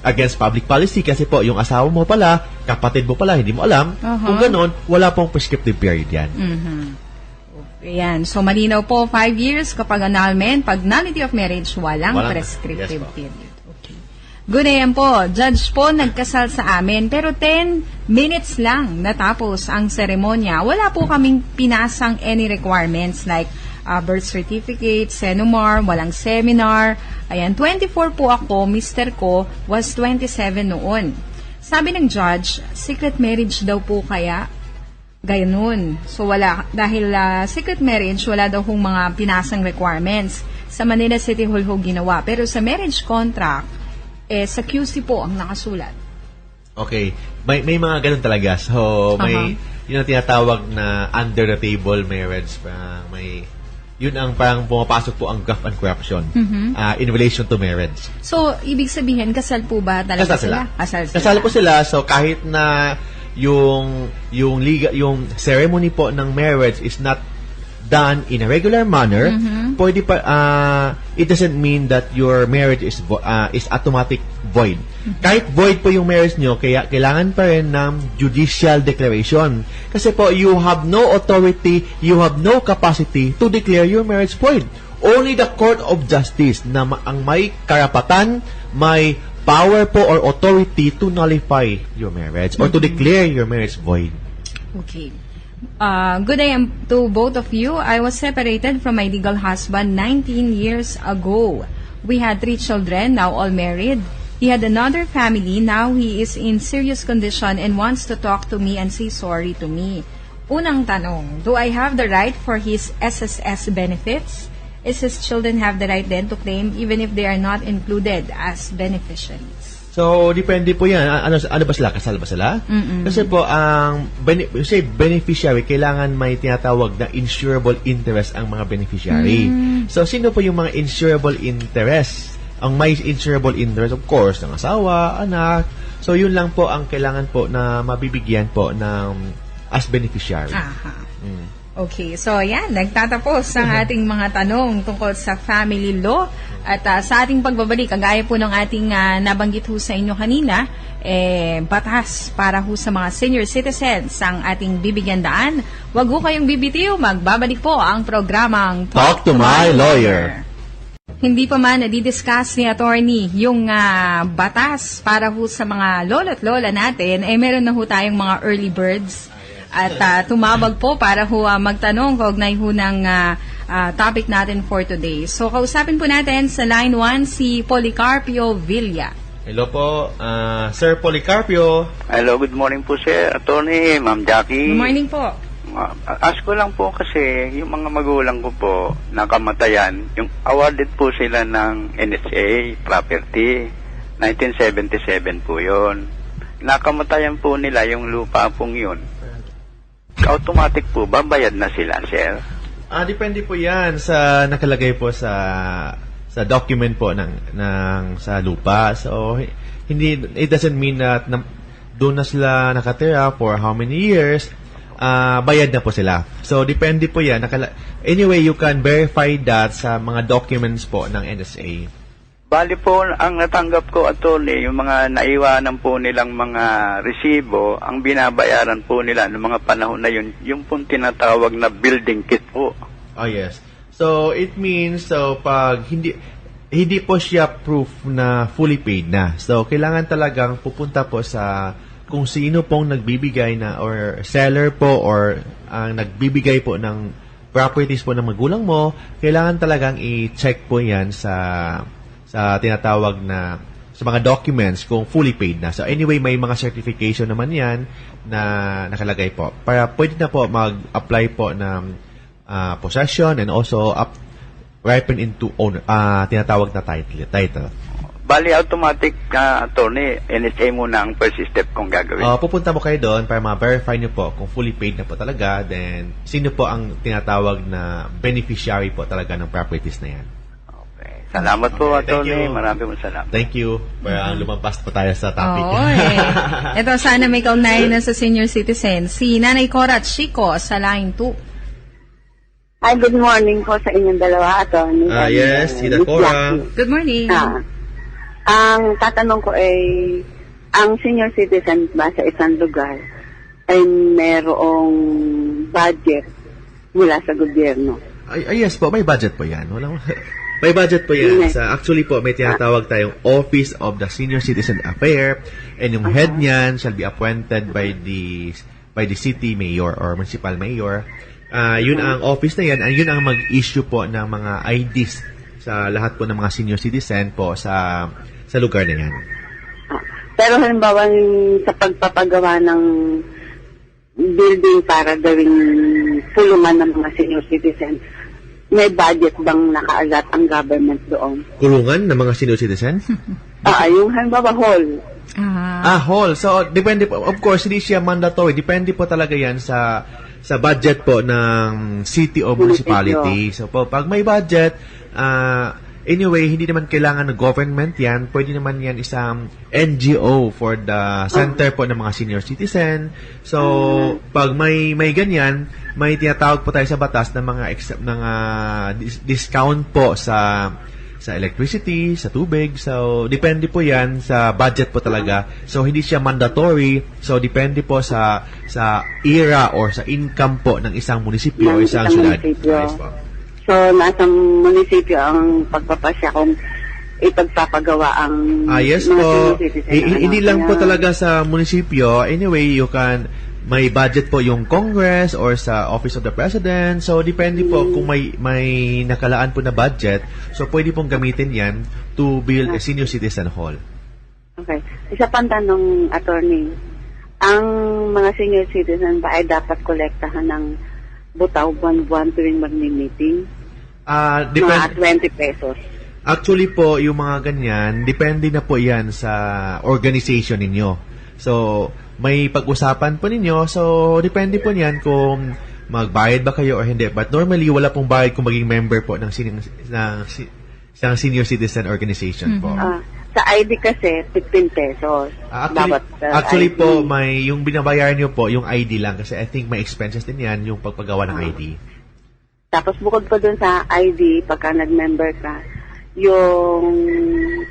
Speaker 2: against public policy kasi po yung asawa mo pala, kapatid mo pala, hindi mo alam. Kung ganon, wala pong prescriptive period yan.
Speaker 1: Ayan. So, malinaw po, 5 years kapag annulment, pag nullity of marriage, walang prescriptive
Speaker 2: Yes,
Speaker 1: period. Okay. Good day po. Judge po, nagkasal sa amin, pero 10 minutes lang natapos ang seremonya. Wala po kaming pinasang any requirements like birth certificate, Senomar, walang seminar. Ayan, 24 po ako, mister ko was 27 noon. Sabi ng judge, secret marriage daw po kaya? Gayon. So wala, dahil secret marriage, wala daw kong mga pinasang requirements. Sa Manila City Hall ho ginawa. Pero sa marriage contract, sa QC po ang nakasulat.
Speaker 2: Okay. May mga ganun talaga. So, yun ang tinatawag na under the table marriage. Yun ang parang pumapasok po ang graft and corruption in relation to marriage.
Speaker 1: So, ibig sabihin, kasal po ba talaga sila?
Speaker 2: Kasal po sila. So, kahit na yung ceremony po ng marriage is not done in a regular manner, pwede pa, it doesn't mean that your marriage is automatic void. Kahit void po yung marriage nyo, kaya kailangan pa rin ng judicial declaration. Kasi po, you have no authority, you have no capacity to declare your marriage void. Only the Court of Justice na ang may karapatan, may power po or authority to nullify your marriage or to declare your marriage void.
Speaker 1: Okay. Good day to both of you. I was separated from my legal husband 19 years ago. We had 3 children, now all married. He had another family. Now he is in serious condition and wants to talk to me and say sorry to me. Unang tanong, do I have the right for his SSS benefits? Is his children have the right then to claim even if they are not included as beneficiaries?
Speaker 2: So, depende po yan. Ano ba sila? Kasal ba sila? Kasi po, ang beneficiary, kailangan may tinatawag na insurable interest ang mga beneficiary. So, sino po yung mga insurable interest? Ang may insurable interest, of course, ng asawa, anak. So, yun lang po ang kailangan po na mabibigyan po ng as beneficiary.
Speaker 1: Okay, so yan, nagtatapos ang ating mga tanong tungkol sa family law. At sa ating pagbabalik, kagaya po ng ating nabanggit ho sa inyo kanina, batas para ho sa mga senior citizens ang ating bibigyan daan. Huwag ho kayong bibitiw, magbabalik po ang programang
Speaker 2: Talk to My Lawyer.
Speaker 1: Hindi pa man nadidiscuss ni attorney yung batas para ho sa mga lolo't lola natin, meron na ho tayong mga early birds at tumawag po para ho magtanong kaugnay ho ng topic natin for today. So, kausapin po natin sa line 1 si Policarpio Villa.
Speaker 2: Hello po, Sir Policarpio.
Speaker 3: Hello, good morning po sir. Attorney, Ma'am Jackie.
Speaker 1: Good morning po.
Speaker 3: Ask ko lang po kasi yung mga magulang ko po nakamatayan, yung awarded po sila ng NSA property, 1977 po yun. Nakamatayan po nila yung lupa pong yun. Automatic po ba bayad na sila, sir?
Speaker 2: Depende po yan sa nakalagay po sa document po ng sa lupa. So, it doesn't mean that doon na sila nakatira for how many years, bayad na po sila. So, depende po yan. Anyway, you can verify that sa mga documents po ng NSA.
Speaker 3: Bali po, ang natanggap ko, attorney, yung mga naiwanan po nilang mga resibo, ang binabayaran po nila ng mga panahon na yun, yung pong tinatawag na building kit po.
Speaker 2: Oh, yes. So, it means, pag hindi po siya proof na fully paid na. So, kailangan talagang pupunta po sa kung sino pong nagbibigay na or seller po or ang nagbibigay po ng properties po ng magulang mo, kailangan talagang i-check po yan sa tinatawag na sa mga documents kung fully paid na. So anyway, may mga certification naman yan na nakalagay po. Para pwede na po mag-apply po ng possession and also ripen into owner, tinatawag na title.
Speaker 3: Bali, automatic attorney, NSA muna ang first step kung gagawin.
Speaker 2: Pupunta po kayo doon para ma-verify nyo po kung fully paid na po talaga, then sino po ang tinatawag na beneficiary po talaga ng properties na yan.
Speaker 3: Salamat po,
Speaker 2: Okay,
Speaker 3: attorney. Maraming salamat.
Speaker 2: Thank you. Para lumampas po tayo sa topic.
Speaker 1: Oo, Ito, sana may kaugnayan na sa senior citizen. Si Nanay Cora Chico sa line 2.
Speaker 4: Hi, good morning po sa inyong dalawa, attorney.
Speaker 2: Yes, si Cora.
Speaker 1: Good morning.
Speaker 4: Ang tatanong ko ay, ang senior citizen ba sa isang lugar ay merong budget mula sa gobyerno?
Speaker 2: Yes po, may budget po yan. May budget po yan. Actually po, may tinatawag tayong Office of the Senior Citizen Affair, and yung head niyan shall be appointed by the city mayor or municipal mayor. Yun ang office na yan, and yun ang mag-issue po ng mga IDs sa lahat po ng mga senior citizen po sa lugar na yan.
Speaker 4: Pero halimbawa sa pagpapagawa ng building para gawing pulungan ng mga senior citizen, may budget bang nakaalat ang government doon?
Speaker 2: Kulungan ng mga senior citizen?
Speaker 4: Yung halimbawa hall.
Speaker 2: Hall. So, depende po. Of course, hindi siya mandatory. Depende po talaga yan sa budget po ng city or municipality. So, po, pag may budget, anyway, hindi naman kailangan ng government yan. Pwede naman yan isang NGO for the center po ng mga senior citizen. So, pag may ganyan, may tinatawag po tayo sa batas ng mga discount po sa electricity, sa tubig. So, depende po yan sa budget po talaga. So, hindi siya mandatory. So, depende po sa era or sa income po ng isang munisipyo o isang syudad. Yes po.
Speaker 4: So, nasa munisipyo ang pagpapasya kung ipagpapagawa ang
Speaker 2: yes
Speaker 4: mga
Speaker 2: po.
Speaker 4: senior citizen.
Speaker 2: Hindi lang po talaga sa munisipyo. Anyway, may budget po yung Congress or sa Office of the President. So, depende po kung may nakalaan po na budget. So, pwede pong gamitin yan to build a senior citizen hall.
Speaker 4: Okay. Isa pang tanong, attorney. Ang mga senior citizen ba ay dapat kolektahan ng butaw buwan-buwan tuwing magmi-meeting? Mga 20 pesos.
Speaker 2: Actually po, yung mga ganyan, depende na po yan sa organization ninyo. So, may pag-usapan po ninyo. So, depende po niyan kung magbayad ba kayo or hindi. But normally, wala pong bayad kung maging member po ng senior citizen organization po.
Speaker 4: Sa ID kasi, 15 pesos.
Speaker 2: Actually po, yung binabayaran nyo po, yung ID lang. Kasi I think may expenses din yan, yung pagpagawa ng ID.
Speaker 4: Tapos bukod pa dun sa ID, pagka nag-member ka, yung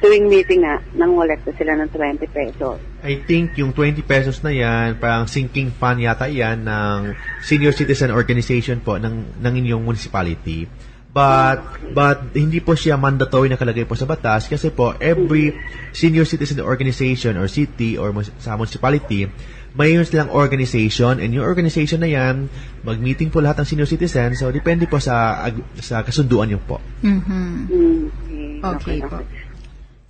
Speaker 4: tuwing meeting nga, nangolekta sila ng 20 pesos.
Speaker 2: I think yung 20 pesos na yan, parang sinking fund yata yan ng senior citizen organization po ng inyong municipality. But hindi po siya mandatory na kalagay po sa batas kasi po every senior citizen organization or city or sa municipality, may silang organization, and yung organization na yan, mag-meeting po lahat ng senior citizen, so depende po sa kasunduan nyo po.
Speaker 1: Okay po.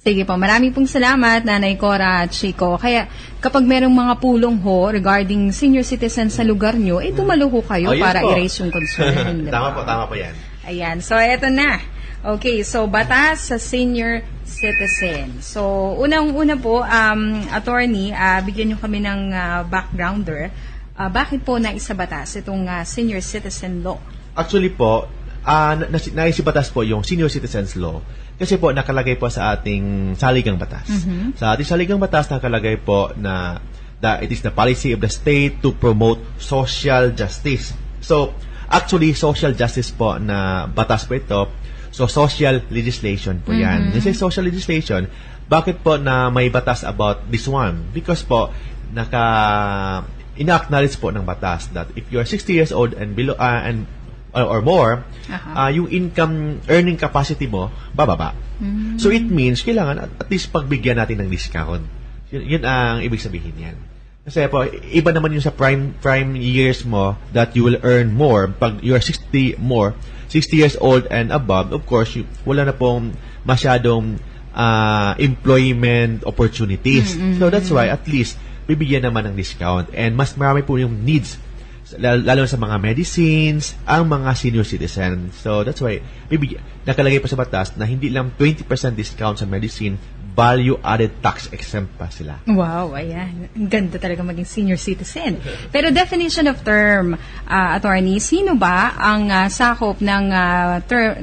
Speaker 1: Sige po, marami pong salamat, Nanay Cora at Chico. Kaya kapag merong mga pulong ho regarding senior citizen sa lugar nyo, dumalo ho kayo para i-raise yung concern.
Speaker 2: Tama po yan.
Speaker 1: Ayan, so eto na. Okay, so batas sa senior citizen. So, unang-una po, attorney, bigyan nyo kami ng backgrounder. Bakit po naisabatas itong senior citizen law?
Speaker 2: Actually po, naisibatas po yung senior citizens law kasi po nakalagay po sa ating saligang batas. Sa ating saligang batas nakalagay po na it is the policy of the state to promote social justice. So, actually, social justice po na batas po ito. So, social legislation po yan. Kasi social legislation, bakit po na may batas about this one? Because po, ina-acknowledge po ng batas that if you are 60 years old and below or more, yung earning capacity mo, bababa. So, it means, kailangan at least pagbigyan natin ng discount. Yun ang ibig sabihin yan. Kasi po, iba naman yung sa prime years mo that you will earn more. Pag you are 60 years old and above, of course, wala na pong masyadong employment opportunities. So that's why at least bibigyan naman ng discount, and mas marami po yung needs, lalo sa mga medicines, ang mga senior citizen. So that's why nakalagay pa sa batas na hindi lang 20% discount sa medicine, value-added tax exempt pa sila.
Speaker 1: Wow, ayan. Ang ganda talaga maging senior citizen. Pero definition of term, attorney, sino ba ang sakop ng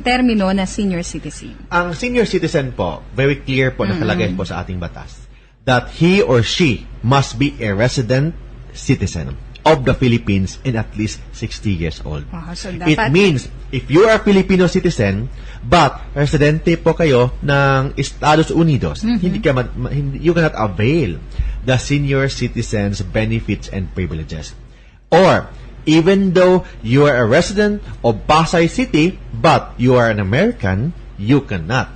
Speaker 1: termino na senior citizen?
Speaker 2: Ang senior citizen po, very clear po nakalagay po sa ating batas that he or she must be a resident citizen. of the Philippines and at least 60 years old.
Speaker 1: So
Speaker 2: It
Speaker 1: dapat,
Speaker 2: means, if you are a Filipino citizen, but residente po kayo ng Estados Unidos, you cannot avail the senior citizens benefits and privileges. Or, even though you are a resident of Pasay City, but you are an American, you cannot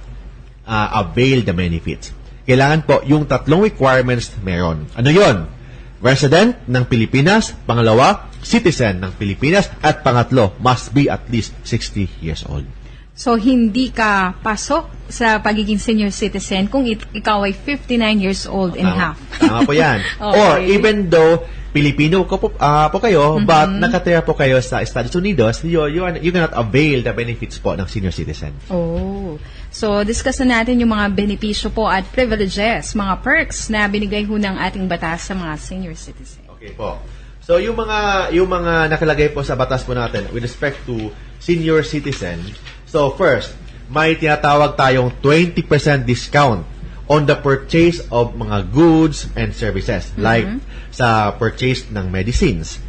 Speaker 2: avail the benefits. Kailangan po yung tatlong requirements meron. Ano yon? Resident ng Pilipinas, pangalawa, citizen ng Pilipinas, at pangatlo, must be at least 60 years old.
Speaker 1: so hindi ka pasok sa pagiging senior citizen kung ikaw ay 59 years old and half.
Speaker 2: Tama po yan.
Speaker 1: Okay.
Speaker 2: Or even though Pilipino po kayo, but nakatira po kayo sa Estados Unidos, you cannot avail the benefits po ng senior citizen.
Speaker 1: Oh. So, discuss na natin yung mga benepisyo po at privileges, mga perks na binigay ho ng ating batas sa mga senior citizen.
Speaker 2: Okay po. So, yung mga nakalagay po sa batas po natin with respect to senior citizen, so first, may tinatawag tayong 20% discount on the purchase of mga goods and services, like sa purchase ng medicines,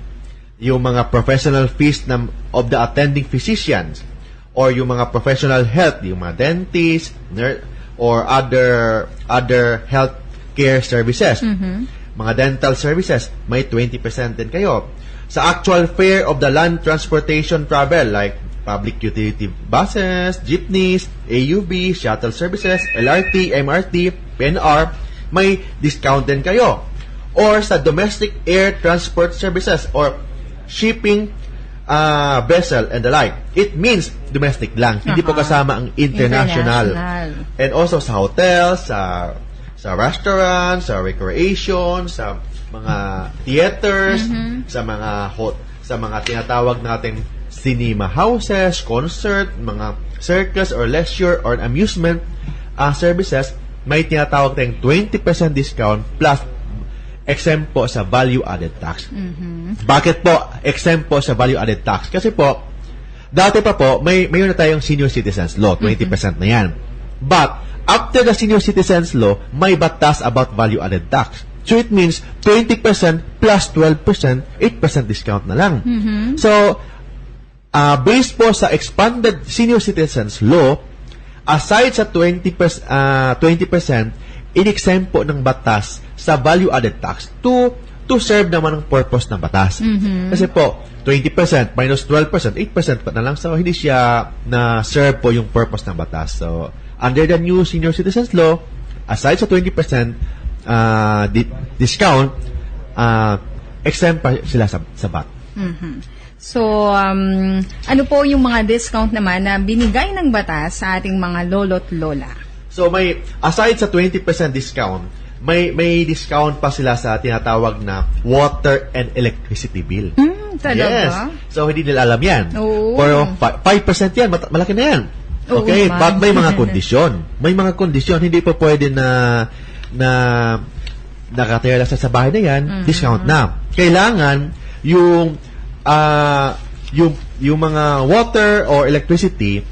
Speaker 2: yung mga professional fees of the attending physicians, or yung mga professional health, yung mga dentist, or other health care services. Mga dental services, may 20% din kayo. Sa actual fare of the land transportation travel, like public utility buses, jeepneys, AUV, shuttle services, LRT, MRT, PNR, may discount din kayo. Or sa domestic air transport services, or shipping vessel and the like. It means domestic lang, hindi po kasama ang international. And also sa hotels, sa restaurants, sa recreation, sa mga theaters, sa mga tinatawag nating cinema houses, concert, mga circus or leisure or amusement services, may tinatawag tayong 20% discount plus exempt po sa value-added tax. Bakit po exempt po sa value-added tax? Kasi po, dati pa po, mayroon na tayong senior citizens law, 20% na yan. But, after the senior citizens law, may batas about value-added tax. So, it means 20% plus 12%, 8% discount na lang. So, based po sa expanded senior citizens law, aside sa 20%, in-exempt po ng batas sa value-added tax to serve naman ang purpose ng batas. Kasi po, 20% minus 12%, 8% pa na lang. So, hindi siya na-serve po yung purpose ng batas. So, under the new senior citizens law, aside sa 20% discount, exempt pa sila sa VAT.
Speaker 1: So, ano po yung mga discount naman na binigay ng batas sa ating mga lolo't lola?
Speaker 2: So, aside sa 20% discount, may discount pa sila sa tinatawag na water and electricity bill.
Speaker 1: Talaga?
Speaker 2: Yes. So, hindi nila alam yan.
Speaker 1: Oo.
Speaker 2: Pero 5% yan, malaki na yan. Okay,
Speaker 1: Oo,
Speaker 2: but may mga kondisyon. May mga kondisyon, hindi pa pwede na nakatira lang sa bahay na yan, discount na. Kailangan yung mga water or electricity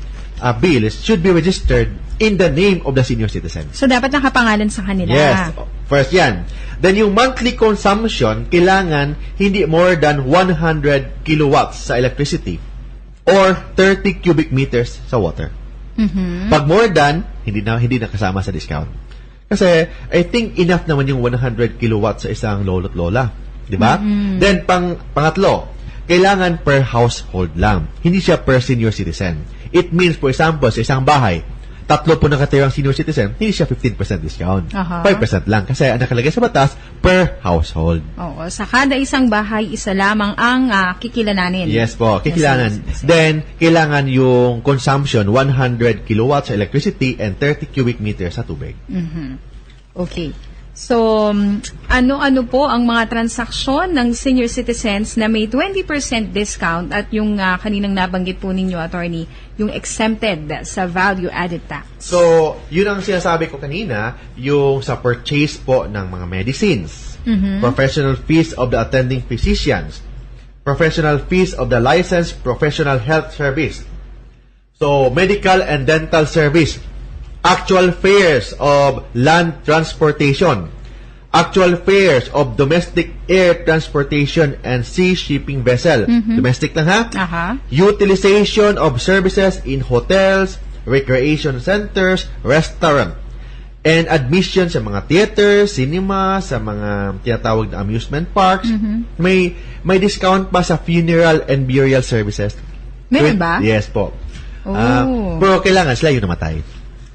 Speaker 2: bills should be registered in the name of the senior citizen.
Speaker 1: So, dapat nakapangalan sa kanila.
Speaker 2: Yes. First yan. Then, yung monthly consumption, kailangan hindi more than 100 kilowatts sa electricity or 30 cubic meters sa water. Pag more than, hindi na kasama sa discount. Kasi, I think enough naman yung 100 kilowatts sa isang lolo't lola. Diba? Then, pangatlo, kailangan per household lang. Hindi siya per senior citizen. It means, for example, sa isang bahay, 3 po nakatirang senior citizen, hindi siya 15% discount. 5% lang. Kasi ang nakalagay sa batas, per household.
Speaker 1: Oo. Sa kada isang bahay, isa lamang ang kikilananin.
Speaker 2: Yes po, kikilanan. Then, kailangan yung consumption, 100 kilowatts sa electricity and 30 cubic meters sa tubig.
Speaker 1: Okay. So, ano-ano po ang mga transaksyon ng senior citizens na may 20% discount at yung kaninang nabanggit po ninyo, attorney, yung exempted sa value-added tax?
Speaker 2: So, yun ang sinasabi ko kanina, yung sa purchase po ng mga medicines, professional fees of the attending physicians, professional fees of the licensed professional health service, so medical and dental service, actual fares of land transportation, actual fares of domestic air transportation and sea shipping vessel. Domestic lang ha?
Speaker 1: Aha.
Speaker 2: Utilization of services in hotels, recreation centers, restaurant, and admission sa mga theaters, cinema, sa mga tinatawag na amusement parks. May discount pa sa funeral and burial services.
Speaker 1: Meron ba?
Speaker 2: Yes po.
Speaker 1: Oh.
Speaker 2: Pero kailangan sila yung namatay.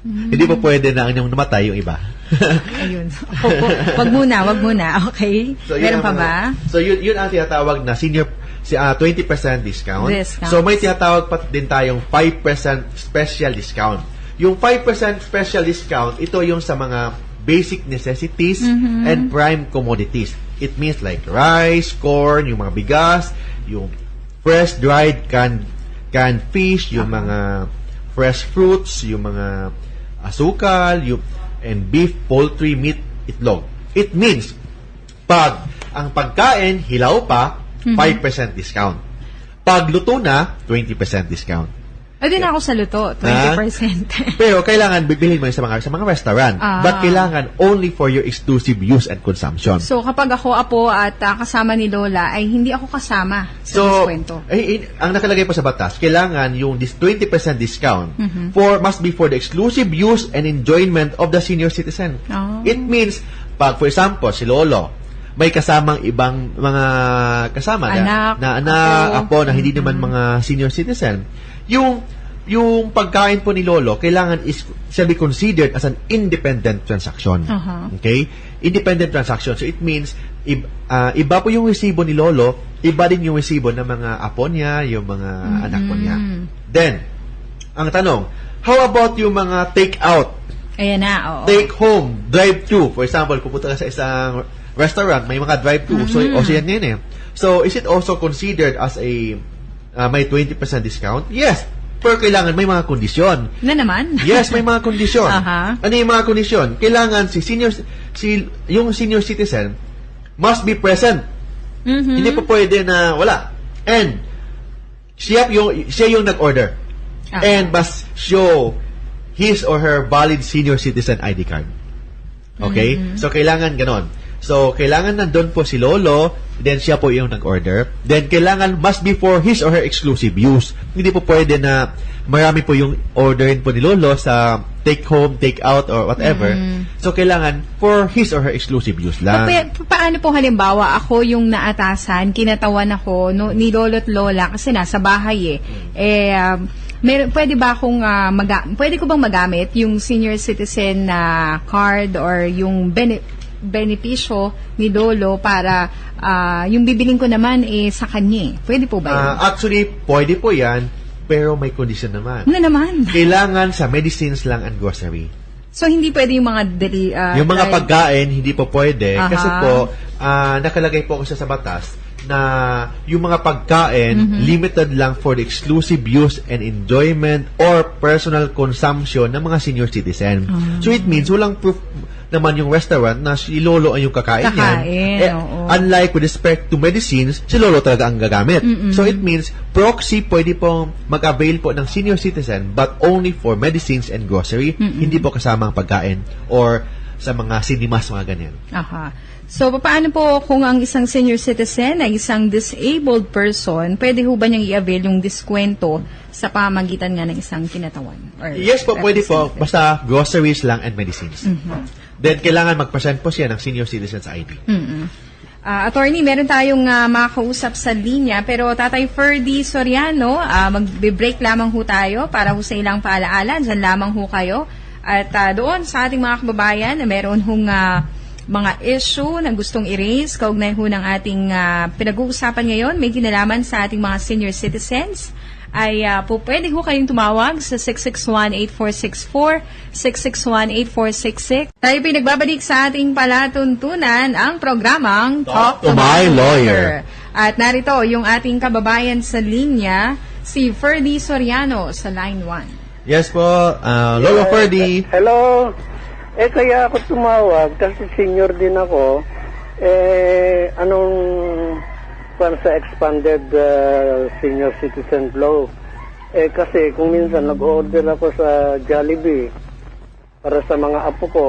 Speaker 2: Hindi po pwede na yung namatay yung iba.
Speaker 1: Ayun. Wag muna. Okay. Meron pa ba?
Speaker 2: So, yun ang tinatawag na 20% discount. So, may tinatawag pa din tayong 5% special discount. Yung 5% special discount, ito yung sa mga basic necessities and prime commodities. It means like rice, corn, yung mga bigas, yung fresh dried canned fish, yung mga fresh fruits, yung mga asukal, and beef, poultry, meat, itlog. It means, pag ang pagkain, hilaw pa, 5% discount. Pag luto na, 20% discount.
Speaker 1: Din ako sa luto, 20%.
Speaker 2: Pero kailangan bibilhin mo yun sa mga restaurant. But kailangan only for your exclusive use and consumption.
Speaker 1: So, kapag ako, apo, at kasama ni Lola, ay hindi ako kasama sa diskwento.
Speaker 2: Ang nakalagay po sa batas, kailangan yung 20% discount must be for the exclusive use and enjoyment of the senior citizen. It means, pag for example, si Lolo, may kasamang ibang mga kasama anak, apo na hindi naman mga senior citizen. Yung pagkain po ni Lolo, kailangan shall be considered as an independent transaction. Okay? Independent transaction. So, it means, iba po yung resibo ni Lolo, iba din yung resibo ng mga apo niya, yung mga anak po niya. Then, ang tanong, how about yung mga take-out?
Speaker 1: Ayan na, oo.
Speaker 2: Take home, drive-thru. For example, pupunta ka sa isang restaurant, may mga drive-thru. So yan eh. So, is it also considered as a may 20% discount? Yes. Pero kailangan may mga kondisyon.
Speaker 1: Na naman?
Speaker 2: Yes, may mga kondisyon. Ano yung mga kondisyon? Kailangan yung senior citizen must be present. Hindi po pwede na wala. And siya yung nag-order. And must show his or her valid senior citizen ID card. Okay? So, kailangan ganon. So, kailangan nandun po si Lolo, then siya po yung nag-order. Then, kailangan must be for his or her exclusive use. Hindi po pwede na marami po yung orderin po ni Lolo sa take home, take out, or whatever. So, kailangan for his or her exclusive use lang.
Speaker 1: Paano po halimbawa, ako yung naatasan, kinatawan ako ni Lolo at Lola kasi nasa bahay pwede ba akong pwede ko bang magamit yung senior citizen na card or yung benepisyo ni Lolo para yung bibiling ko naman sa kanya? Pwede po ba yun?
Speaker 2: Actually, pwede po yan, pero may condition naman.
Speaker 1: Ano naman?
Speaker 2: Kailangan sa medicines lang and grocery.
Speaker 1: So, hindi pwede yung mga
Speaker 2: yung mga pagkain, hindi po pwede. Kasi po, nakalagay po kasi sa batas na yung mga pagkain, limited lang for the exclusive use and enjoyment or personal consumption ng mga senior citizen. So, it means walang proof naman yung restaurant na si Lolo ay yung kakain yan. Unlike with respect to medicines, si Lolo talaga ang gagamit. So, it means proxy pwede pong mag-avail po ng senior citizen but only for medicines and grocery. Hindi po kasama ang pagkain or sa mga cinemas, mga ganyan.
Speaker 1: So, paano po kung ang isang senior citizen ay isang disabled person, pwede ho ba niyang i-avail yung diskwento sa pamagitan nga ng isang kinatawan?
Speaker 2: Yes po, pwede po. Basta groceries lang and medicines. Then, kailangan mag-present po siya ng senior citizen's ID.
Speaker 1: Attorney, meron tayong makakausap sa linya, pero Tatay Ferdy Soriano, magbe-break lamang ho tayo para ho sa ilang paalaala. Diyan lamang ho kayo. At doon sa ating mga kababayan na meron hong mga issue na gustong i-raise, kaugnay ho ng ating pinag-uusapan ngayon, may kinalaman sa ating mga senior citizens, ay po pwede ho kayong tumawag sa 661-8464, 661-8466. Tayo pinagbabalik sa ating palatuntunan ang programang
Speaker 2: Talk to My Lawyer.
Speaker 1: At narito yung ating kababayan sa linya, si Ferdy Soriano sa line 1.
Speaker 2: Yes po, Lolo Ferdy.
Speaker 5: Hello. Kaya ako tumawag kasi senior din ako. Anong sa expanded senior citizen law? Kasi kung minsan nag-order ako sa Jollibee, para sa mga apo ko.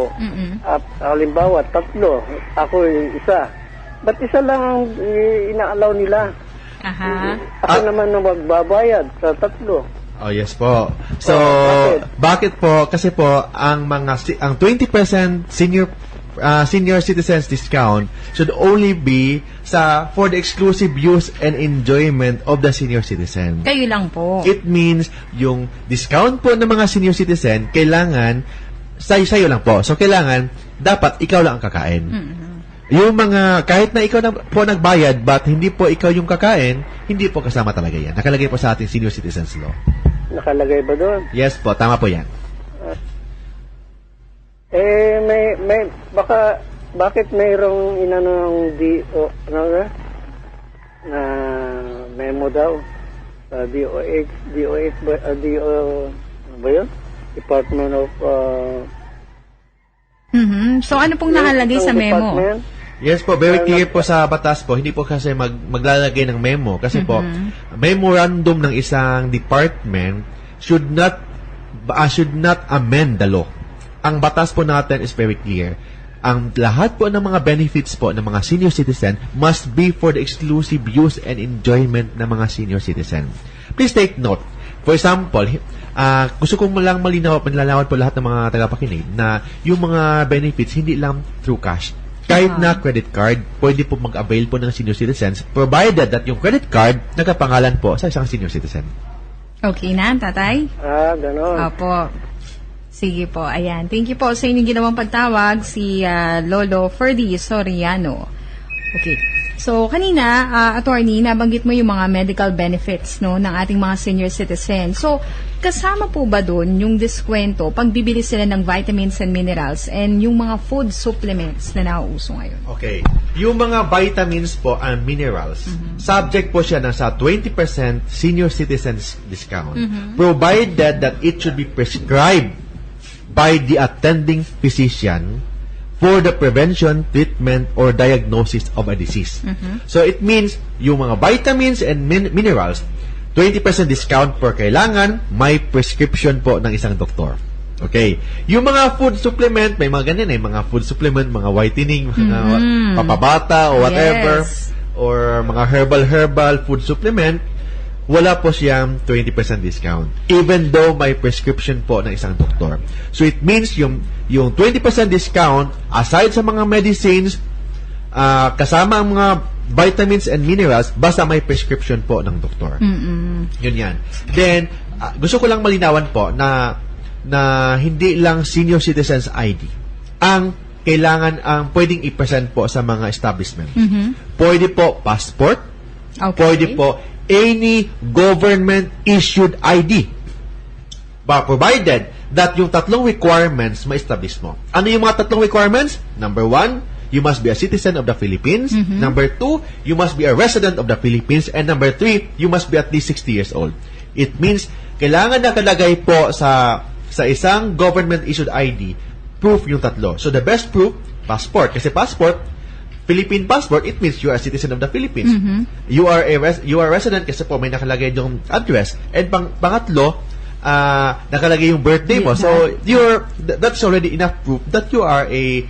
Speaker 5: At halimbawa, 3, ako isa. Ba't isa lang ang inaalaw nila?
Speaker 1: Aha.
Speaker 5: Ako naman na magbabayad sa 3.
Speaker 2: Oh, yes po. So,
Speaker 5: bakit?
Speaker 2: bakit po? Kasi po, ang 20% senior citizens discount should only be for the exclusive use and enjoyment of the senior citizen.
Speaker 1: Kayo lang po.
Speaker 2: It means, yung discount po ng mga senior citizen, kailangan, sa'yo lang po. So, kailangan, dapat ikaw lang ang kakain. Yung mga, kahit na ikaw na po nagbayad, but hindi po ikaw yung kakain, hindi po kasama talaga yan. Nakalagay po sa ating senior citizens law.
Speaker 5: Nakalagay ba doon?
Speaker 2: Yes po, tama po yan.
Speaker 5: Bakit mayroong inanong na memo daw sa DOH ba yun? Department of
Speaker 1: So, ano pong nakalagay sa memo?
Speaker 5: Department?
Speaker 2: Yes po, very clear po sa batas po. Hindi po kasi maglalagay ng memo. Kasi po, memorandum ng isang department should not amend the law. Ang batas po natin is very clear. Ang lahat po ng mga benefits po ng mga senior citizen must be for the exclusive use and enjoyment ng mga senior citizen. Please take note. For example, gusto kong lang malinawan po lahat ng mga tagapakinig na yung mga benefits hindi lang through cash. Kahit na credit card, pwede po mag-avail po ng senior citizens provided that yung credit card nagkapangalan po sa isang senior citizen.
Speaker 1: Okay na, tatay?
Speaker 5: Ganon.
Speaker 1: Opo. Sige po, ayan. Thank you po sa inyong ginawang pagtawag, si Lolo Ferdy Soriano. Okay. So, kanina, attorney, nabanggit mo yung mga medical benefits no, ng ating mga senior citizens. So, kasama po ba doon yung diskwento pag bibili sila ng vitamins and minerals and yung mga food supplements na nauuso ngayon?
Speaker 2: Okay. Yung mga vitamins po and minerals, subject po siya na sa 20% senior citizens discount, provided that it should be prescribed by the attending physician for the prevention, treatment, or diagnosis of a disease. So, it means, yung mga vitamins and minerals, 20% discount per kailangan, may prescription po ng isang doktor. Okay. Yung mga food supplement, may mga ganyan mga food supplement, mga whitening, mga papabata, or whatever, or mga herbal food supplement, wala po siyang 20% discount. Even though may prescription po ng isang doktor. So, it means yung 20% discount, aside sa mga medicines, kasama ang mga vitamins and minerals, basta may prescription po ng doktor. Yun yan. Then, gusto ko lang malinawan po na hindi lang senior citizens ID ang kailangan ang pwedeng i-present po sa mga establishment. Pwede po passport, pwede po any government-issued ID. But provided that yung 3 requirements ma-establish mo. Ano yung mga 3 requirements? Number 1, you must be a citizen of the Philippines. Number 2, you must be a resident of the Philippines. And number 3, you must be at least 60 years old. It means, kailangan nakalagay po sa isang government-issued ID, proof yung 3. So the best proof, passport. Kasi passport, Philippine passport, it means you are a citizen of the Philippines. You are a resident kasi po may nakalagay yung address. And pangatlo, nakalagay yung birthday mo. So that's already enough proof that you are a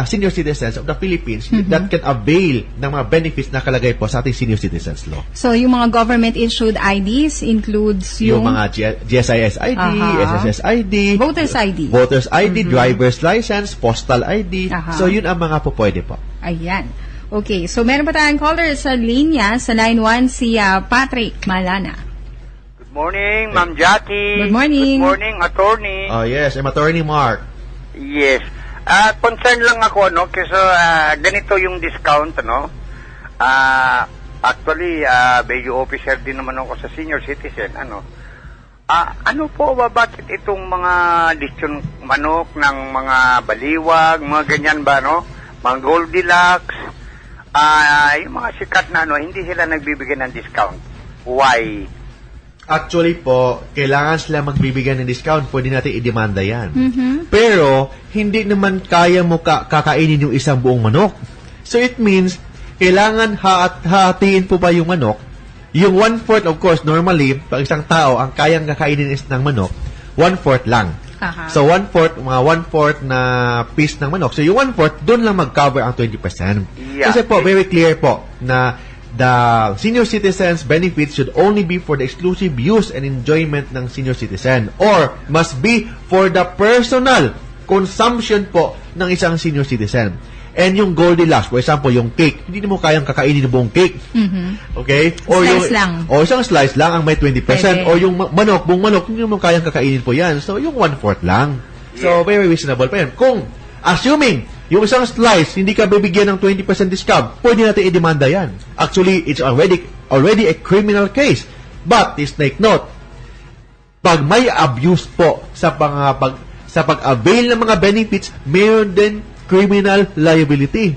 Speaker 2: senior citizens of the Philippines that can avail ng mga benefits na nakalagay po sa ating senior citizens law.
Speaker 1: So, yung mga government-issued IDs includes
Speaker 2: yung mga GSIS ID, SSS ID, Voters ID, Driver's License, Postal ID. So, yun ang mga po pwede po.
Speaker 1: Ayan. Okay. So, meron pa tayong caller sa linya, sa line 1, si Patrick Malana.
Speaker 3: Good morning, Ma'am Jackie.
Speaker 1: Good morning.
Speaker 3: Good morning, attorney.
Speaker 2: Oh, yes. I'm Attorney Mark.
Speaker 3: Yes. Concern lang ako, no, kasi ganito yung discount, no. Actually, medyo officer din naman ako sa senior citizen, ano. Ano po ba, bakit itong mga lechon manok ng mga baliwag, mga ganyan ba, no? Mga Goldilocks, yung mga sikat na, ano, hindi sila nagbibigay ng discount. Why?
Speaker 2: Actually po, kailangan sila magbibigay ng discount. Pwede natin i-demanda yan. Pero, hindi naman kaya mo kakainin yung isang buong manok. So, it means, kailangan hatiin po ba yung manok? Yung 1/4, of course, normally, pag isang tao, ang kayang kakainin is ng manok, 1/4 lang.
Speaker 1: Aha.
Speaker 2: So, mga one-fourth na piece ng manok. So, yung one-fourth, doon lang mag-cover ang 20%.
Speaker 3: Yeah.
Speaker 2: Kasi po, very clear po na the senior citizens benefits should only be for the exclusive use and enjoyment ng senior citizen or must be for the personal consumption po ng isang senior citizen. And yung Goldilocks, for example, yung cake, hindi mo kayang kakainin ng buong cake. Okay? Or
Speaker 1: Slice lang.
Speaker 2: O isang slice lang ang may 20%.
Speaker 1: Pwede.
Speaker 2: O yung manok, buong manok, hindi mo kayang kakainin po yan. So, yung one-fourth lang. So, very reasonable pa yan. Kung, assuming, yung isang slice, hindi ka bibigyan ng 20% discount, pwede natin i-demanda yan. Actually, it's already a criminal case. But, please take note, pag may abuse po sa pag-avail ng mga benefits, mayroon din criminal liability.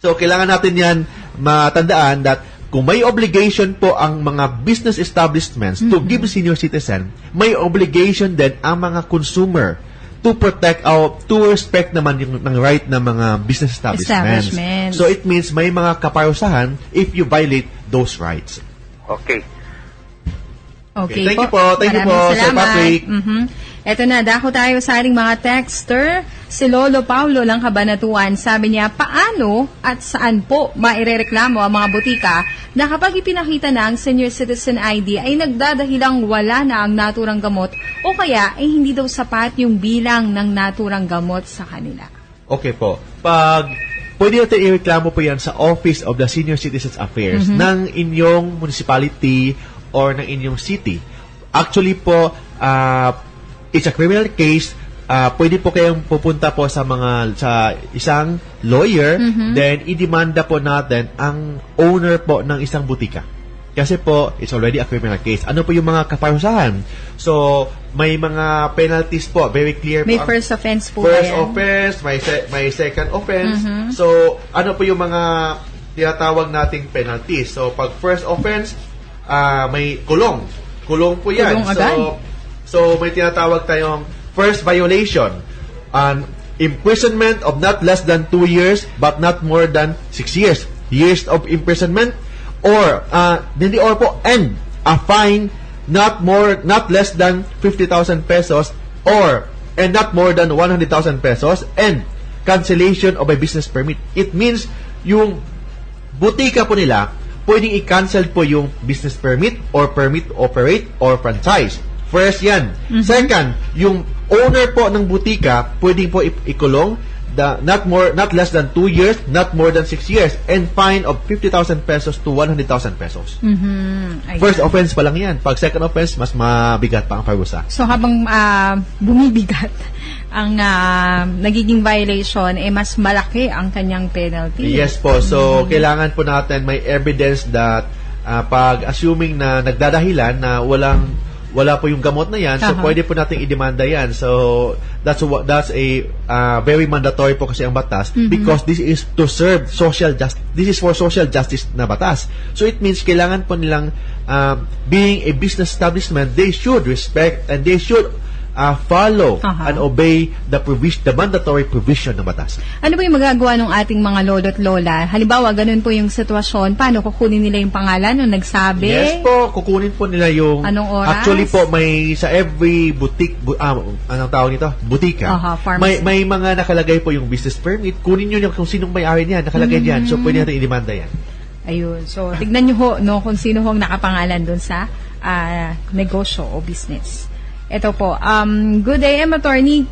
Speaker 2: So, kailangan natin yan matandaan that kung may obligation po ang mga business establishments to give senior citizen, may obligation din ang mga consumer to protect to respect naman yung ng right ng mga business establishments. So, it means may mga kaparusahan if you violate those rights.
Speaker 3: Okay.
Speaker 1: Okay
Speaker 2: Thank you po. Thank you po, Sir Patrick.
Speaker 1: Eto na, dako tayo sa ating mga texter. Si Lolo Paulo lang Kabanatuan, sabi niya, paano at saan po mairereklamo ang mga butika na kapag ipinakita na ang senior citizen ID ay nagdadahilang wala na ang naturang gamot o kaya ay hindi daw sapat yung bilang ng naturang gamot sa kanila?
Speaker 2: Okay po. Pwede natin ireklamo po yan sa Office of the Senior Citizens Affairs ng inyong municipality or ng inyong city. Actually po, it's a criminal case. Pwede po kayong pupunta po sa isang lawyer, then idemanda po natin ang owner po ng isang butika. Kasi po, it's already a criminal case. Ano po yung mga kaparusahan? So, may mga penalties po. Very clear
Speaker 1: May
Speaker 2: po.
Speaker 1: first offense po
Speaker 2: First
Speaker 1: yan.
Speaker 2: offense, may second offense. So, ano po yung mga tinatawag nating penalties? So, pag first offense, may kulong. Kulong po yan.
Speaker 1: Kulong agad.
Speaker 2: So, may tinatawag tayong first violation. Imprisonment of not less than 2 years but not more than 6 years. Years of imprisonment or and a fine not less than 50,000 pesos and not more than 100,000 pesos and cancellation of a business permit. It means yung butika po nila pwedeng i-cancel po yung business permit or permit to operate or franchise. First yan. Second, yung owner po ng butika pwedeng po ikulong not less than 2 years, not more than 6 years, and fine of 50,000 pesos to 100,000 pesos. First offense pa lang yan. Pag second offense, mas mabigat pa ang parusa.
Speaker 1: So, habang bumibigat ang nagiging violation, mas malaki ang kanyang penalty.
Speaker 2: Yes po. So, kailangan po natin may evidence that pag assuming na nagdadahilan na wala po yung gamot na yan, so pwede po nating idemanda yan. So, that's a very mandatory po kasi ang batas because this is to serve social justice. This is for social justice na batas. So, it means kailangan po nilang being a business establishment, they should respect and they should follow and obey the mandatory provision ng batas.
Speaker 1: Ano ba yung magagawa ng ating mga lolo't lola? Halimbawa, ganun po yung sitwasyon, paano kukunin nila yung pangalan nung nagsabi?
Speaker 2: Yes po, kukunin po nila yung...
Speaker 1: Anong oras?
Speaker 2: Actually po, may sa every boutique, anong tawag nito? Butika. May mga nakalagay po yung business permit. Kunin nyo kung sinong may-ari niyan, nakalagay diyan. So, pwede natin i-demanda yan.
Speaker 1: Ayun. So, tignan nyo ho, kung sino hong nakapangalan dun sa negosyo o business. Ito po, good day, Attorney.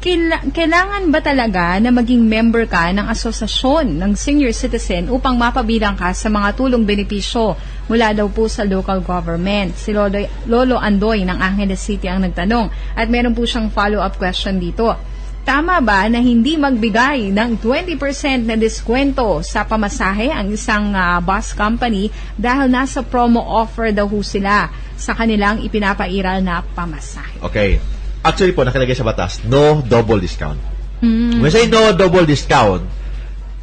Speaker 1: Kailangan ba talaga na maging member ka ng asosasyon ng senior citizen upang mapabilang ka sa mga tulong benepisyo mula daw po sa local government? Si Lolo Andoy ng Angeles City ang nagtanong. At meron po siyang follow-up question dito. Tama ba na hindi magbigay ng 20% na diskwento sa pamasahe ang isang bus company dahil nasa promo offer daw ho sila sa kanilang ipinapairal na pamasahe?
Speaker 2: Okay. Actually po, nakalagay sa batas, no double discount. When I say no double discount,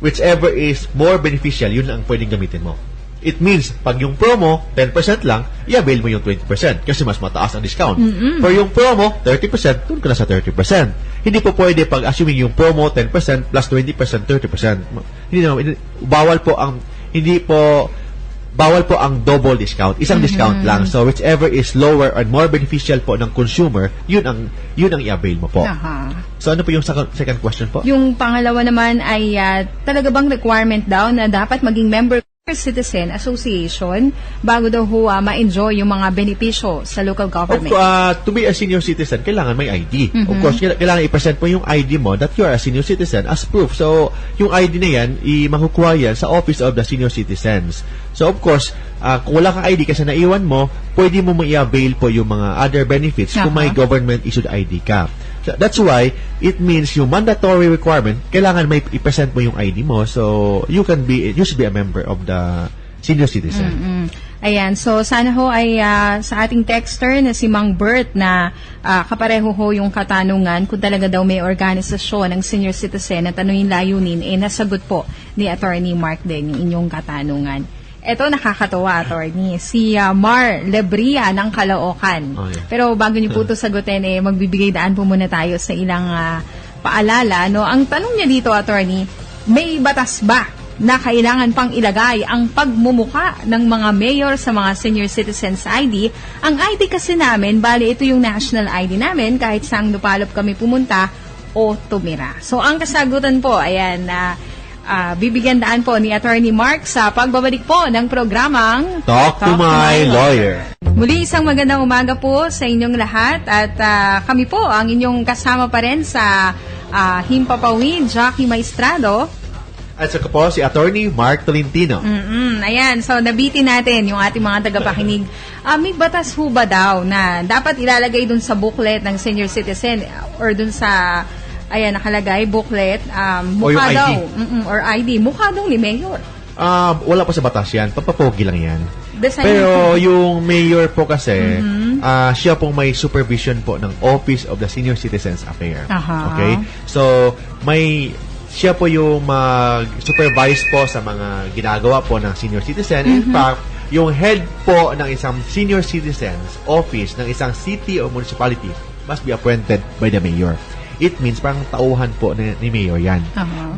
Speaker 2: whichever is more beneficial, yun ang pwedeng gamitin mo. It means, pag yung promo, 10% lang, i-avail mo yung 20% kasi mas mataas ang discount. For yung promo, 30%, doon ka na sa 30%. Hindi po pwede pag assuming yung promo, 10% plus 20%, 30%. Bawal po ang, hindi po bawal po ang double discount. Isang discount lang. So, whichever is lower and more beneficial po ng consumer, yun ang i-avail mo po.
Speaker 1: Aha.
Speaker 2: So, ano po yung second question po?
Speaker 1: Yung pangalawa naman ay talaga bang requirement daw na dapat maging member Citizen Association bago daw ma-enjoy yung mga benepisyo sa local government?
Speaker 2: To be a senior citizen, kailangan may ID. Of course, kailangan i-present mo yung ID mo that you are a senior citizen as proof. So, yung ID na yan, makukuha yan sa Office of the Senior Citizens. So, of course, kung wala kang ID kasi naiwan mo, pwede mo i-avail po yung mga other benefits kung may government-issued ID ka. So, that's why it means yung mandatory requirement, kailangan may i-present mo yung ID mo, so you should be a member of the senior citizen.
Speaker 1: Ayan, so sana ho ay sa ating texter na si Mang Bert na kapareho ho yung katanungan kung talaga daw may organisasyon ng senior citizen at ano yung layunin, nasagot po ni Attorney Mark din yung inyong katanungan. Ito, nakakatawa, Attorney. Si Mar Lebria ng Caloocan.
Speaker 2: Oh, yeah.
Speaker 1: Pero bago niyo po ito sagutin, magbibigay daan po muna tayo sa ilang paalala. No? Ang tanong niya dito, Attorney, may batas ba na kailangan pang ilagay ang pagmumuka ng mga mayor sa mga senior citizens ID? Ang ID kasi namin, bali ito yung national ID namin kahit saang lupalop kami pumunta o tumira. So, ang kasagutan po, ayan, bibigyan daan po ni Attorney Mark sa pagbabalik po ng programang
Speaker 2: Talk to my lawyer.
Speaker 1: Muli, isang magandang umaga po sa inyong lahat at kami po ang inyong kasama pa rin sa Himpapawid, Jackie Maestrado.
Speaker 2: At saka po si Attorney Mark Tolentino.
Speaker 1: Ayan, so nabitin natin yung ating mga tagapakinig. May batas ho ba daw na dapat ilalagay dun sa booklet ng senior citizen or dun sa nakalagay, booklet, mukha daw, or ID, mukha daw ni Mayor.
Speaker 2: Wala pa sa batas yan, papapogi lang yan.
Speaker 1: Design
Speaker 2: Pero yung Mayor po kasi, siya pong may supervision po ng Office of the Senior Citizens Affairs. Okay? So, siya po yung mag-supervise po sa mga ginagawa po ng senior citizen. In fact, yung head po ng isang senior citizens office ng isang city or municipality must be appointed by the mayor. It means parang tauhan po ni mayor yan.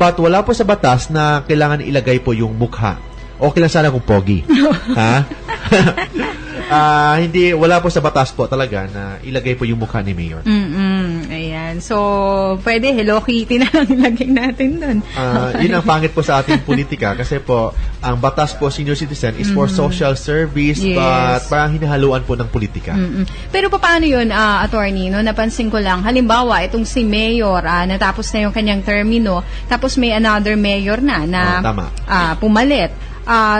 Speaker 2: But wala po sa batas na kailangan ilagay po yung mukha. Okay lang sana kung pogi. Ha? Hindi, wala po sa batas po talaga na ilagay po yung mukha ni mayor.
Speaker 1: Ayan. So, pwede Hello Kitty na lang ilagay natin doon.
Speaker 2: Yun ang pangit po sa ating politika kasi po, ang batas po senior citizen is for social service, but parang hinahaluan po ng politika.
Speaker 1: Pero paano yun, Attorney? No? Napansin ko lang, halimbawa, itong si Mayor, natapos na yung kanyang termino, tapos may another Mayor na pumalit.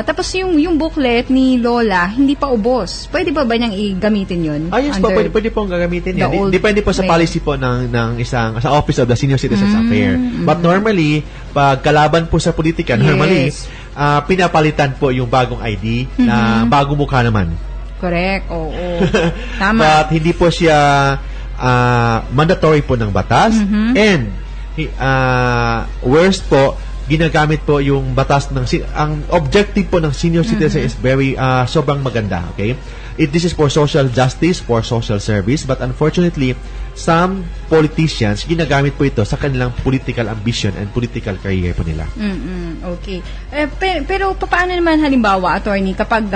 Speaker 1: Tapos yung booklet ni Lola, hindi pa ubos. Pwede ba niyang i-gamitin yun?
Speaker 2: Yes po, pwede pong gagamitin yan. Depende po sa policy po ng isang sa Office of the Senior Citizens Affairs. But normally, pag kalaban po sa politika, normally, pinapalitan po yung bagong ID na bagong mukha naman.
Speaker 1: Correct, oo. Tama.
Speaker 2: But hindi po siya mandatory po ng batas. And, worst po, ginagamit po yung batas ang objective po ng senior citizen is very sobrang maganda, okay? This is for social justice, for social service, but unfortunately, some politicians ginagamit po ito sa kanilang political ambition and political career po nila.
Speaker 1: Okay. Pero paano naman halimbawa, Attorney, kapag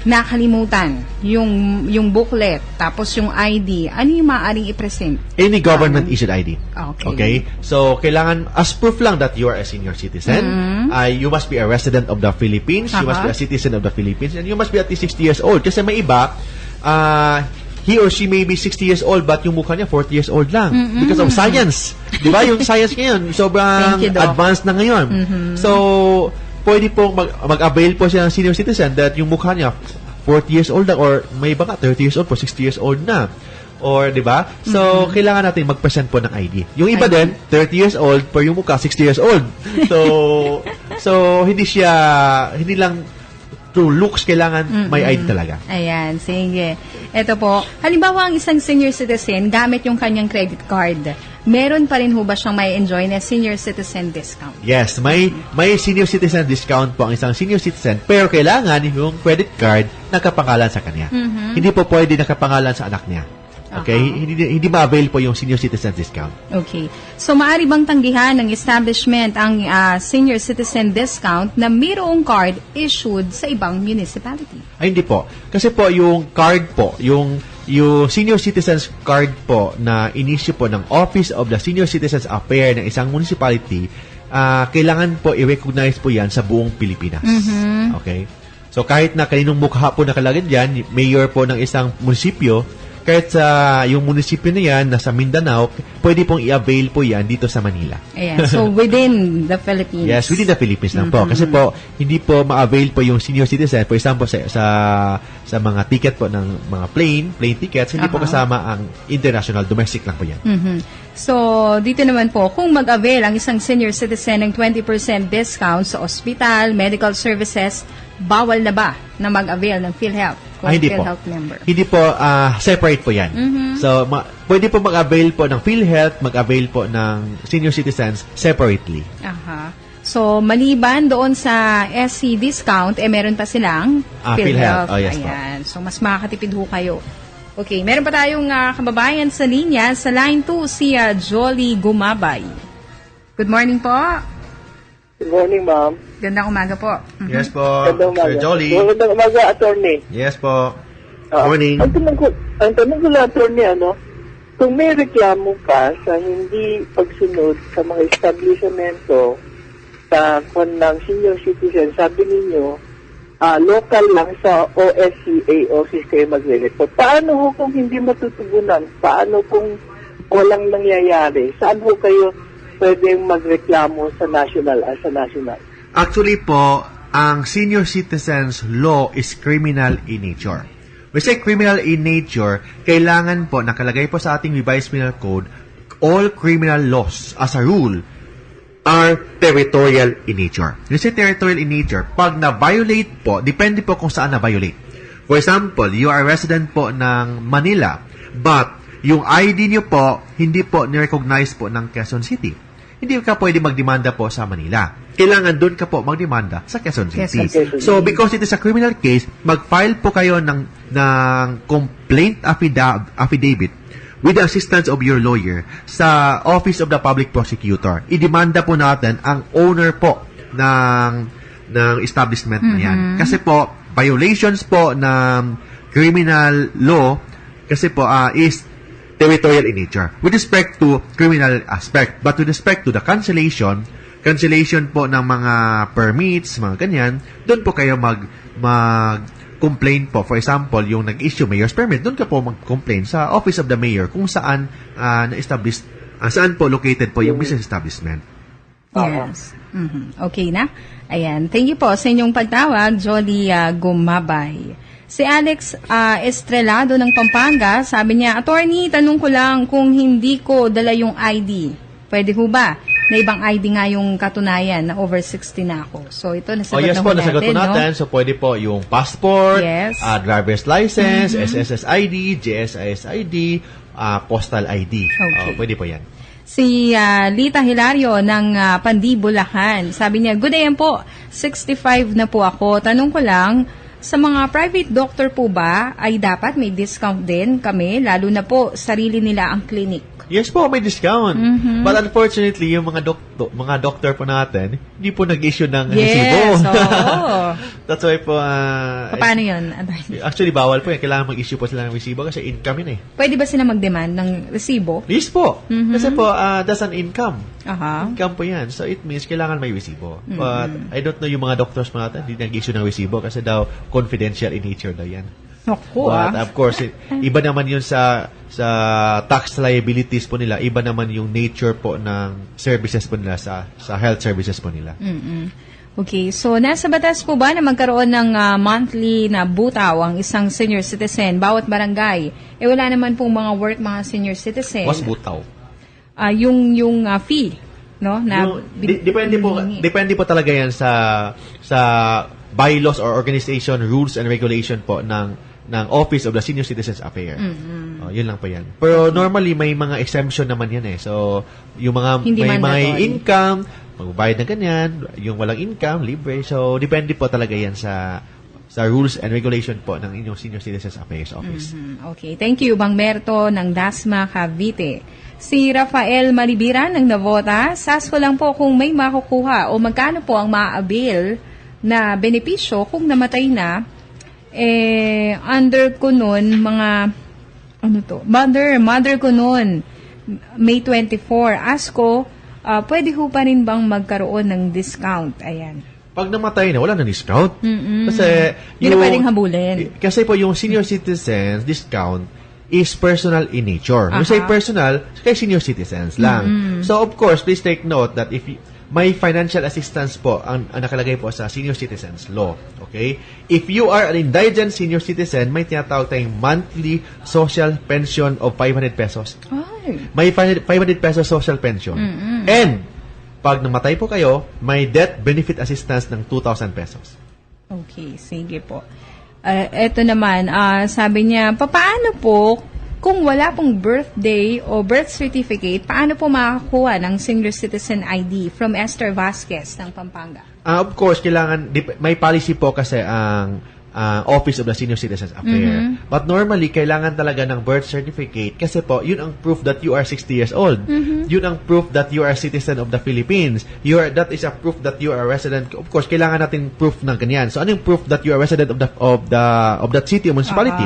Speaker 1: nakalimutan yung booklet, tapos yung ID, ano yung maaaring i-present?
Speaker 2: Any government-issued ID.
Speaker 1: Okay.
Speaker 2: So, kailangan, as proof lang that you are a senior citizen, you must be a resident of the Philippines, you must be a citizen of the Philippines, and you must be at least 60 years old. Kasi may iba, he or she may be 60 years old but yung mukha niya 40 years old lang because of science. Di ba? Yung science ngayon, sobrang advanced na ngayon. So, pwede po mag-avail po siya ng senior citizen that yung mukha niya 40 years old na or may iba ka 30 years old po, 60 years old na. Or, di ba? So, kailangan natin mag-present po ng ID. Yung iba din, 30 years old, pero yung mukha 60 years old. So hindi lang through looks, kailangan may ID talaga.
Speaker 1: Ayan, sige. Ito po, halimbawa ang isang senior citizen gamit yung kanyang credit card, meron pa rin ho ba siyang may enjoy na senior citizen discount?
Speaker 2: Yes, may senior citizen discount po ang isang senior citizen, pero kailangan yung credit card nakapangalan sa kanya. Hindi po pwede nakapangalan sa anak niya. Okay? Hindi ma-avail po yung senior citizen discount.
Speaker 1: Okay. So, maaari bang tanggihan ng establishment ang senior citizen discount na mayroong card issued sa ibang municipality?
Speaker 2: Ay, hindi po. Kasi po, yung card po, yung senior citizens card po na in-issue po ng Office of the Senior Citizens Affairs ng isang municipality, kailangan po i-recognize po yan sa buong Pilipinas. Okay? So, kahit na kaninong mukha po nakalagay dyan, mayor po ng isang munisipyo, kahit sa yung munisipyo na yan, nasa Mindanao, pwede pong i-avail po yan dito sa Manila.
Speaker 1: Ayan. So, within the Philippines.
Speaker 2: Yes, within the Philippines lang po. Kasi po, hindi po ma-avail po yung senior citizen. For example, sa mga ticket po ng mga plane tickets, hindi po kasama ang international, domestic lang po yan.
Speaker 1: So, dito naman po, kung mag-avail ang isang senior citizen ng 20% discount sa ospital, medical services, bawal na ba na mag-avail ng PhilHealth?
Speaker 2: Hindi po.
Speaker 1: PhilHealth member.
Speaker 2: Hindi po, separate po yan. So, pwede po mag-avail po ng PhilHealth, mag-avail po ng senior citizens separately.
Speaker 1: Aha. So, maliban doon sa SC discount, meron pa silang
Speaker 2: PhilHealth. Oh, yes,
Speaker 1: ayan. So, mas makakatipid ho kayo. Okay, meron pa tayong kababayan sa linya. Sa line 2, si Jolly Gumabay. Good morning po.
Speaker 5: Good morning, ma'am.
Speaker 1: Gandang umaga po.
Speaker 2: Yes po,
Speaker 5: Gandang
Speaker 2: Sir
Speaker 5: umaga.
Speaker 2: Jolly.
Speaker 5: Gandang umaga, attorney.
Speaker 2: Yes po. Morning.
Speaker 5: Ang tanong ko lang, attorney, kung may reklamo ka sa hindi pagsunod sa mga establishmento sa ng senior citizen, sabi ninyo, local lang sa OSCA office kayo magre-report. Paano ho kung hindi matutugunan? Paano kung walang nangyayari? Saan ho kayo pwedeng magreklamo sa national?
Speaker 2: Actually po, ang senior citizens law is criminal in nature. We say criminal in nature, kailangan po, nakalagay po sa ating revised penal code, all criminal laws, as a rule, are territorial in nature. When we say territorial in nature, pag na-violate po, depende po kung saan na-violate. For example, you are a resident po ng Manila, but yung ID nyo po, hindi po ni-recognize po ng Quezon City. Hindi ka pwede magdemanda po sa Manila. Kailangan doon ka po magdemanda sa Quezon City. So, because it is a criminal case, mag-file po kayo ng complaint affidavit with the assistance of your lawyer sa Office of the Public Prosecutor. Idemanda po natin ang owner po ng establishment na yan. Kasi po, violations po ng criminal law kasi po is territorial in nature with respect to criminal aspect. But with respect to the cancellation po ng mga permits, mga ganyan, doon po kayo mag-complain po. For example, yung nag-issue mayor's permit, doon ka po mag-complain sa Office of the Mayor kung saan na-establish, saan po located po yung business establishment.
Speaker 1: Yes. Okay na? Ayan. Thank you po sa inyong pagtawag, Jolly Gumabay. Si Alex Estrelado ng Pampanga, sabi niya, attorney, tanong ko lang kung hindi ko dala yung ID, pwede ho ba? Na ibang ID nga yung katunayan na over 60 na ako. So, ito, nasagot
Speaker 2: yes
Speaker 1: na
Speaker 2: po,
Speaker 1: natin,
Speaker 2: nasagot po natin.
Speaker 1: no?
Speaker 2: So, pwede po yung passport,
Speaker 1: Yes.
Speaker 2: Driver's license, SSS ID, GSIS ID, postal ID.
Speaker 1: Okay.
Speaker 2: Pwede po yan.
Speaker 1: Si Lita Hilario ng Pandi, Bulacan. Sabi niya, good day po, 65 na po ako. Tanong ko lang, sa mga private doctor po ba ay dapat may discount din kami, lalo na po sarili nila ang clinic?
Speaker 2: Yes po, may discount. But unfortunately, yung mga doctor po natin, hindi po nag-issue ng resibo.
Speaker 1: Yes, oo.
Speaker 2: That's why po...
Speaker 1: Paano yun?
Speaker 2: Actually, bawal po yan. Kailangan mag-issue po sila ng resibo kasi income yun eh.
Speaker 1: Pwede ba sila mag-demand ng resibo?
Speaker 2: Yes po. Kasi po, that's an income.
Speaker 1: Aha.
Speaker 2: Income po yan. So, it means kailangan may resibo. But I don't know yung mga doctors po natin, hindi nag-issue ng resibo kasi daw confidential in nature daw yan.
Speaker 1: Naku,
Speaker 2: But of course, iba naman yun sa tax liabilities po nila, iba naman yung nature po ng services po nila sa health services po nila.
Speaker 1: Okay, so nasa batas po ba na magkaroon ng monthly na butaw ang isang senior citizen bawat barangay? Wala naman pong mga work mga senior citizen.
Speaker 2: What's butaw?
Speaker 1: Yung fee, no? Na
Speaker 2: depende po talaga yan sa bylaws or organization rules and regulation po ng Office of the Senior Citizens Affairs. Yun lang po yan. Pero normally may mga exemption naman yan eh. So yung mga may income, magbabayad na ganyan, yung walang income, libre. So depende po talaga yan sa sa rules and regulation po ng inyong Senior Citizens Affairs Office.
Speaker 1: Okay, thank you, Bang Merto ng Dasma, Cavite. Si Rafael Malibira ng Navota, sasko lang po kung may makukuha o magkano po ang ma-avail na benepisyo kung namatay na, under ko nun, mother ko nun, May 24. Asko, pwede ho pa rin bang magkaroon ng discount? Ayan.
Speaker 2: Pag namatay na, wala na discount. Kasi
Speaker 1: Hindi na pwedeng habulin.
Speaker 2: Kasi po yung senior citizens discount is personal in nature. When say personal, kay senior citizens lang. So of course, please take note that if may financial assistance po ang nakalagay po sa senior citizens law. Okay? If you are an indigent senior citizen, may tinatawag tayong monthly social pension of 500 pesos.
Speaker 1: Ay.
Speaker 2: May 500 pesos social pension. And pag namatay po kayo, may death benefit assistance ng 2,000 pesos.
Speaker 1: Okay, sige po. Eto naman, sabi niya, paano po kung wala pong birthday o birth certificate, paano po makakuha ng senior citizen ID from Esther Vasquez ng Pampanga?
Speaker 2: Of course, kailangan, may policy po kasi ang Office of the Senior Citizens Affairs. But normally, kailangan talaga ng birth certificate kasi po, yun ang proof that you are 60 years old. Yun ang proof that you are a citizen of the Philippines. That is a proof that you are a resident. Of course, kailangan natin proof ng ganyan. So, ano yung proof that you are a resident of that city or municipality?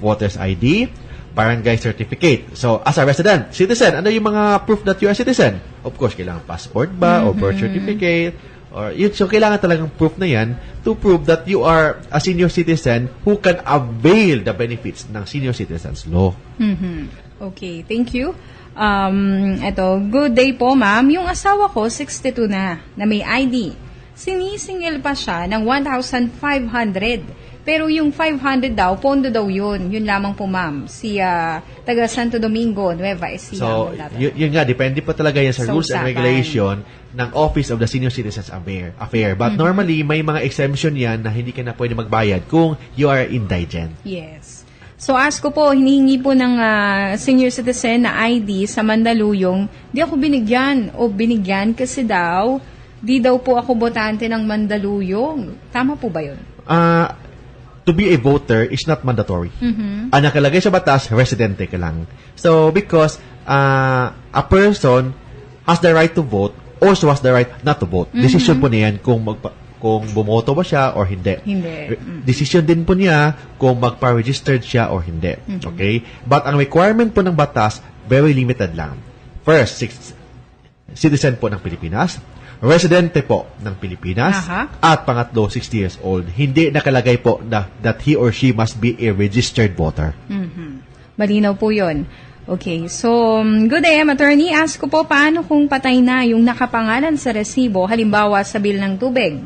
Speaker 2: Voter's ID, barangay certificate. So, as a resident, citizen, ano yung mga proof that you are a citizen? Of course, kailangan passport ba o birth certificate? Or yun, so, kailangan talagang proof na yan to prove that you are a senior citizen who can avail the benefits ng senior citizens law.
Speaker 1: Okay, thank you. Good day po, ma'am. Yung asawa ko, 62 na may ID. Sinisingil pa siya ng 1,500. Pero yung 500 daw, pondo daw yun. Yun lamang po, ma'am. Si taga Santo Domingo, Nueva Ecija.
Speaker 2: So, yun nga, depende po talaga yan sa rules and regulation ng Office of the Senior Citizens Affairs. But normally, may mga exemption yan na hindi ka na pwede magbayad kung you are indigent.
Speaker 1: Yes. So, ask ko po, hinihingi po ng senior citizen na ID sa Mandaluyong. Di ako binigyan kasi daw, di daw po ako botante ng Mandaluyong. Tama po ba yun?
Speaker 2: To be a voter is not mandatory. Ang nakalagay sa batas, residente ka lang. So, because a person has the right to vote, also has the right not to vote. Decision po niya yan kung bumoto ba siya or hindi. Decision din po niya kung magpa-registered siya or hindi. Okay? But ang requirement po ng batas, very limited lang. First, citizen po ng Pilipinas, residente po ng Pilipinas, at pangatlo, 60 years old. Hindi nakalagay po that he or she must be a registered voter.
Speaker 1: Malinaw po yun. Okay, so, good day, attorney. Ask ko po, paano kung patay na yung nakapangalan sa resibo, halimbawa sa bill ng tubig?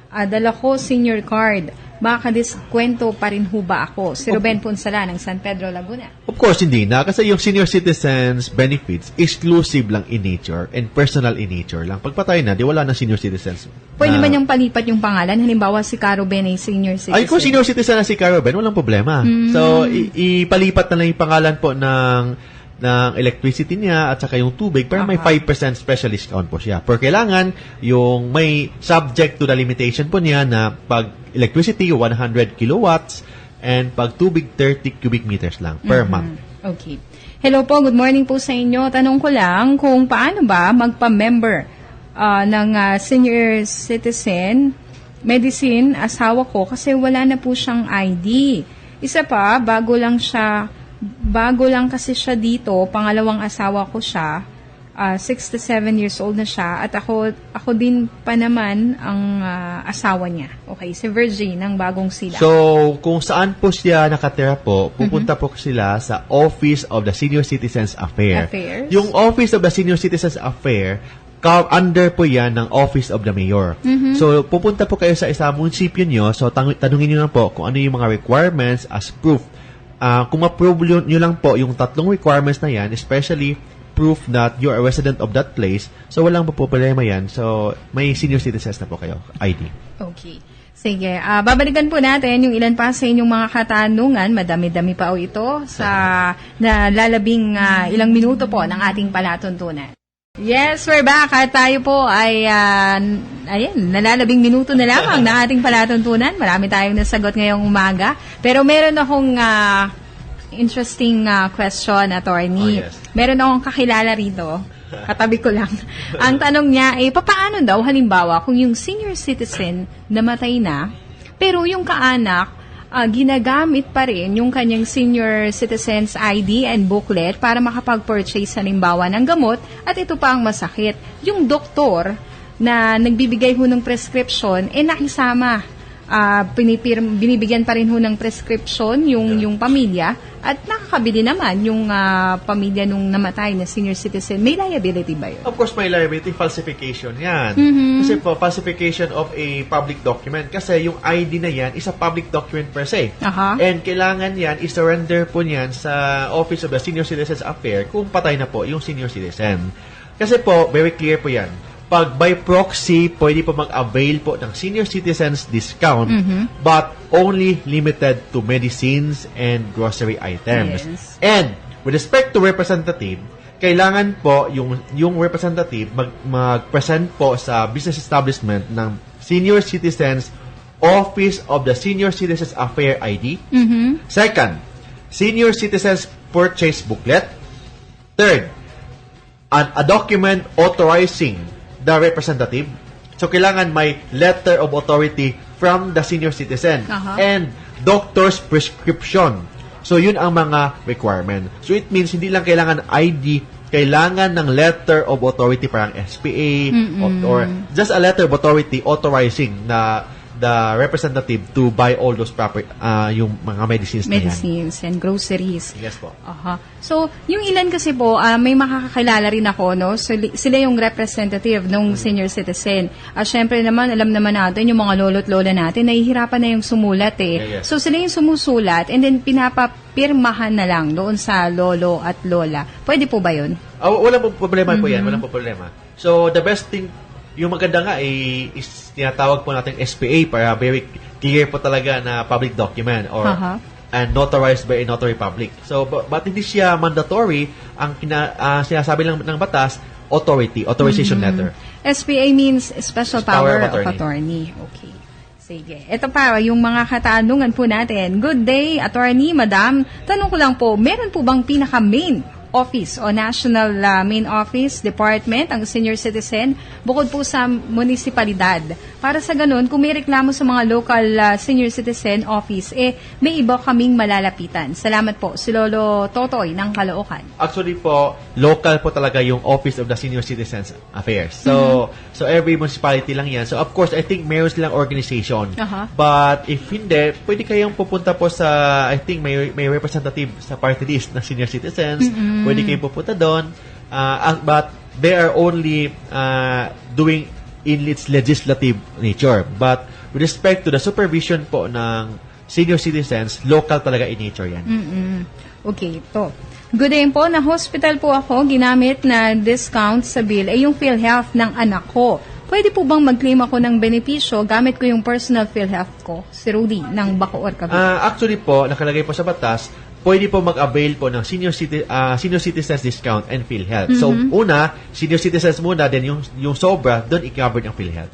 Speaker 1: Dala ko senior card. Baka diskwento pa rin ho ba ako? Si Ruben Punsala ng San Pedro, Laguna.
Speaker 2: Of course, hindi na. Kasi yung senior citizens benefits, exclusive lang in nature and personal in nature lang. Pagpatay na, di wala na senior citizens.
Speaker 1: Pwede ba niyang palipat yung pangalan? Halimbawa, si Caro Ben ay senior citizen.
Speaker 2: Ay, kung senior citizen na si Caro Ben, walang problema. So, ipalipat na lang yung pangalan po ng electricity niya at saka yung tubig, pero may 5% special discount po siya. Pero kailangan yung may subject to the limitation po niya na pag electricity 100 kilowatts and pag tubig 30 cubic meters lang per month.
Speaker 1: Okay. Hello po, good morning po sa inyo. Tanong ko lang kung paano ba magpa-member ng senior citizen medicine asawa ko kasi wala na po siyang ID. Isa pa, bago lang kasi siya dito, pangalawang asawa ko siya, 67 years old na siya, at ako din pa naman ang asawa niya. Okay, si Virgie ng Bagong Sila.
Speaker 2: So, kung saan po siya nakatira po, pupunta po sila sa Office of the Senior Citizens Affairs. Yung Office of the Senior Citizens Affairs, under po yan ng Office of the Mayor. So, pupunta po kayo sa isang munisipyo nyo, so tanungin nyo lang po kung ano yung mga requirements as proof. Kung ma-prove nyo lang po yung tatlong requirements na yan, especially proof that you are a resident of that place, so walang problema yan. So, may senior citizens na po kayo, ID. Okay.
Speaker 1: Sige, babalikan po natin yung ilan pa sa inyong mga katanungan. Madami-dami pa ito sa nalalabing ilang minuto po ng ating palatuntunan. Yes, we're back. At tayo po ay, nalalabing minuto na lamang ng ating palatuntunan. Marami tayong nasagot ngayong umaga. Pero meron akong interesting question, attorney.
Speaker 2: Oh, yes.
Speaker 1: Meron akong kakilala rito. Katabi ko lang. Ang tanong niya ay, papaano daw, halimbawa, kung yung senior citizen namatay na, pero yung kaanak, ginagamit pa rin yung kanyang senior citizen's ID and booklet para makapag-purchase halimbawa ng gamot, at ito pa ang masakit. Yung doktor na nagbibigay ho ng prescription, nakisama. Binibigyan pa rin ho ng prescription yung pamilya, at nakakabili naman yung pamilya nung namatay na senior citizen. May liability ba yun?
Speaker 2: Of course, may liability. Falsification yan. Kasi po, falsification of a public document. Kasi yung ID na yan is a public document per se. And kailangan yan i-surrender po niyan sa Office of the Senior Citizens Affairs kung patay na po yung senior citizen. Kasi po, very clear po yan. Pag by proxy, pwede po mag-avail po ng senior citizens discount, but only limited to medicines and grocery items.
Speaker 1: Yes.
Speaker 2: And with respect to representative, kailangan po yung representative mag-present po sa business establishment ng Senior Citizens Office of the Senior Citizens Affairs ID. Second, Senior Citizens Purchase Booklet. Third, a document authorizing the representative. So, kailangan may letter of authority from the senior citizen and doctor's prescription. So, yun ang mga requirement. So, it means hindi lang kailangan ID, kailangan ng letter of authority, parang SPA or just a letter of authority authorizing the representative to buy all those proper yung mga medicines
Speaker 1: and groceries.
Speaker 2: Yes po.
Speaker 1: So, yung ilan kasi po, may makakakilala rin ako, no? Sila yung representative ng senior citizen. Syempre naman, alam naman natin, yung mga lolo't lola natin, nahihirapan na yung sumulat eh.
Speaker 2: Yes.
Speaker 1: So, sila yung sumusulat and then pinapapirmahan na lang doon sa lolo at lola. Pwede po ba yun?
Speaker 2: Walang problema po yan. Walang problema. So, the best thing, yung maganda nga is tinatawag po natin SPA para very clear po talaga na public document or and notarized by a notary public. So, but hindi siya mandatory. Ang sinasabi lang ng batas, authorization letter.
Speaker 1: SPA means Special Power of Attorney. Okay. Sige. Ito pa, yung mga katanungan po natin. Good day, attorney, madam. Tanong ko lang po, meron po bang pinaka-main office o national main office, department, ang senior citizen, bukod po sa munisipalidad? Para sa ganun, kung may reklamo sa mga local senior citizen office, may iba kaming malalapitan. Salamat po. Si Lolo Totoy ng Caloocan.
Speaker 2: Actually po, local po talaga yung Office of the Senior Citizens Affairs. So, so every municipality lang yan. So, of course, I think mayroon silang organization. But if hindi, pwede kayong pupunta po sa, I think may representative sa party list ng senior citizens. Pwede kayong pupunta doon. But they are only doing in its legislative nature. But with respect to the supervision po ng senior citizens, local talaga in nature yan.
Speaker 1: Okay, ito. Good day po, na hospital po ako, ginamit na discount sa bill ay yung PhilHealth ng anak ko. Pwede po bang mag-claim ako ng benepisyo gamit ko yung personal PhilHealth ko? Si Rudy ng Bacoor, Cavite.
Speaker 2: Actually po, nakalagay po sa batas, pwede po mag-avail po ng senior citizens discount and PhilHealth. So, una, senior citizens muna, then yung sobra, doon i-cover ng PhilHealth.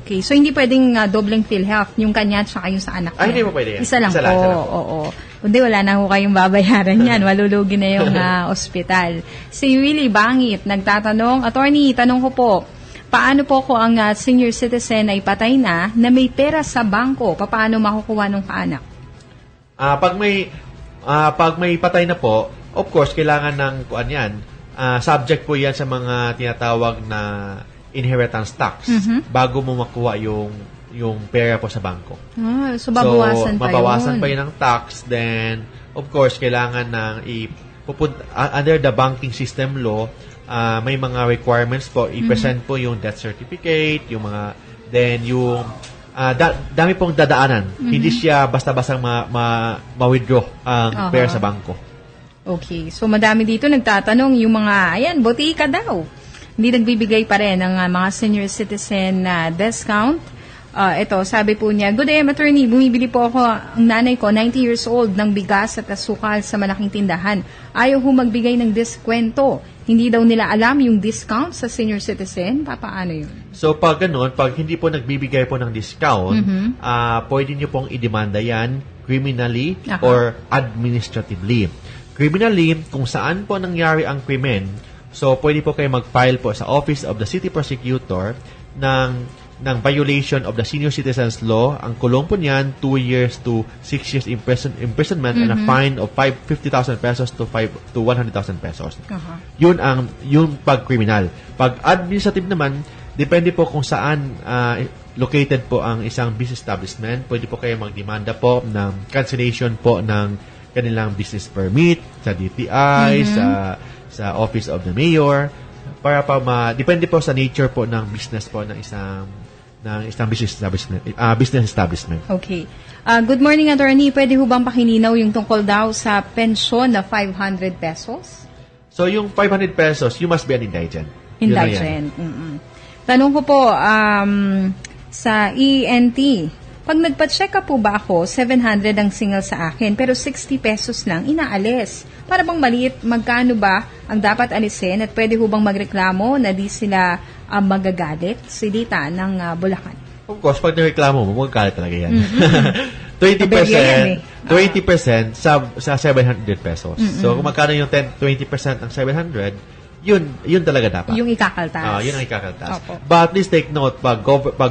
Speaker 1: Okay. So, hindi pwedeng dobleng PhilHealth, yung kanya at saka yung sa anak niya.
Speaker 2: Hindi po pwede yan.
Speaker 1: Isa lang po. Oo. Hindi, wala na ho kayong babayaran yan. Malulugi na yung ospital. Si Willie Bangit, nagtatanong, attorney, tanong ko po, paano po ko ang senior citizen ay patay na may pera sa bangko? Paano makukuha ng kaanak?
Speaker 2: Pag may patay na po, of course, kailangan ng subject po yan sa mga tinatawag na inheritance tax bago mo makuha yung pera po sa bangko.
Speaker 1: So, babawasan pa yun.
Speaker 2: Mabawasan pa yun ng tax. Then, of course, kailangan under the banking system law, may mga requirements po. I-present po yung death certificate, yung mga, then yung dami pong dadaanan. Hindi siya basta-basta ma-withdraw ang pera sa bangko.
Speaker 1: Okay. So, madami dito nagtatanong yung mga, botika daw. Hindi nagbibigay pa rin ng mga senior citizen discount Ito, sabi po niya, "Good day, attorney. Bumibili po ako, ang nanay ko, 90 years old, ng bigas at asukal sa malaking tindahan. Ayaw ho magbigay ng diskwento. Hindi daw nila alam yung discount sa senior citizen. Papaano yun?"
Speaker 2: So, pag ganun, pag hindi po nagbibigay po ng discount, pwede nyo pong idemanda yan criminally or administratively. Criminally, kung saan po nangyari ang krimen, so pwede po kayo mag-file po sa Office of the City Prosecutor ng violation of the Senior Citizens Law. Ang kulong po niyan, 2 years to 6 years imprisonment and a fine of 50,000 pesos to 100,000 pesos. Yun yung pag-criminal. Pag administrative naman, depende po kung saan located po ang isang business establishment. Pwede po kayo magdemanda po ng cancellation po ng kanilang business permit sa DTI, sa Office of the Mayor, para depende po sa nature po ng business po ng isang business establishment.
Speaker 1: Okay. Good morning, attorney. Pwede ho bang pakininaw yung tungkol daw sa pensyon na 500 pesos?
Speaker 2: So, yung 500 pesos, you must be an indigent. Yun lang yan.
Speaker 1: Indigent. Tanong ko po, sa ENT, pag nagpa-check up po ba ako, 700 ang single sa akin, pero 60 pesos lang inaalis. Para bang maliit, magkano ba ang dapat alisin at pwede ho bang magreklamo na di sila magagalit? Silita ng Bulacan.
Speaker 2: Of course, pag nareklamo mo, magagalit talaga yan. 20% sa 700 pesos. So, kung magkano yung 20% ng 700, yun talaga dapat.
Speaker 1: Yung ikakaltas.
Speaker 2: Yun ang ikakaltas.
Speaker 1: Opo.
Speaker 2: But please take note, pag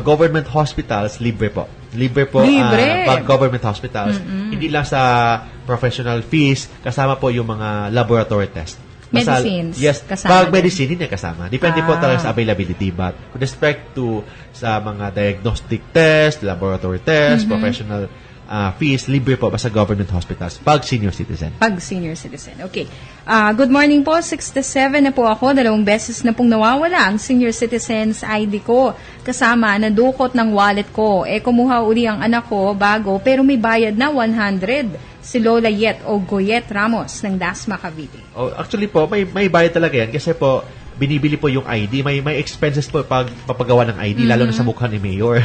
Speaker 2: government hospitals, libre po. Libre po
Speaker 1: Libre.
Speaker 2: pag government hospitals. Hindi lang sa professional fees, kasama po yung mga laboratory test.
Speaker 1: Medicines.
Speaker 2: Yes.
Speaker 1: Kasama
Speaker 2: Pag
Speaker 1: din.
Speaker 2: medicine, hindi kasama. Depende po talaga sa availability. But with respect to sa mga diagnostic test, laboratory test, professional fees, libre po sa government hospitals pag senior citizen.
Speaker 1: Pag senior citizen. Okay. Good morning po. 67 na po ako. 2 beses na pong nawawala ang senior citizens ID ko. Kasama, nadukot ng wallet ko. Kumuha uli ang anak ko bago, pero may bayad na 100. Si Lola Yet o Goyet Ramos ng Dasma, Cavite.
Speaker 2: Oh, actually po, may bayad talaga yan kasi po, binibili po yung ID. May expenses po pag papagawa ng ID, lalo na sa mukha ni Mayor.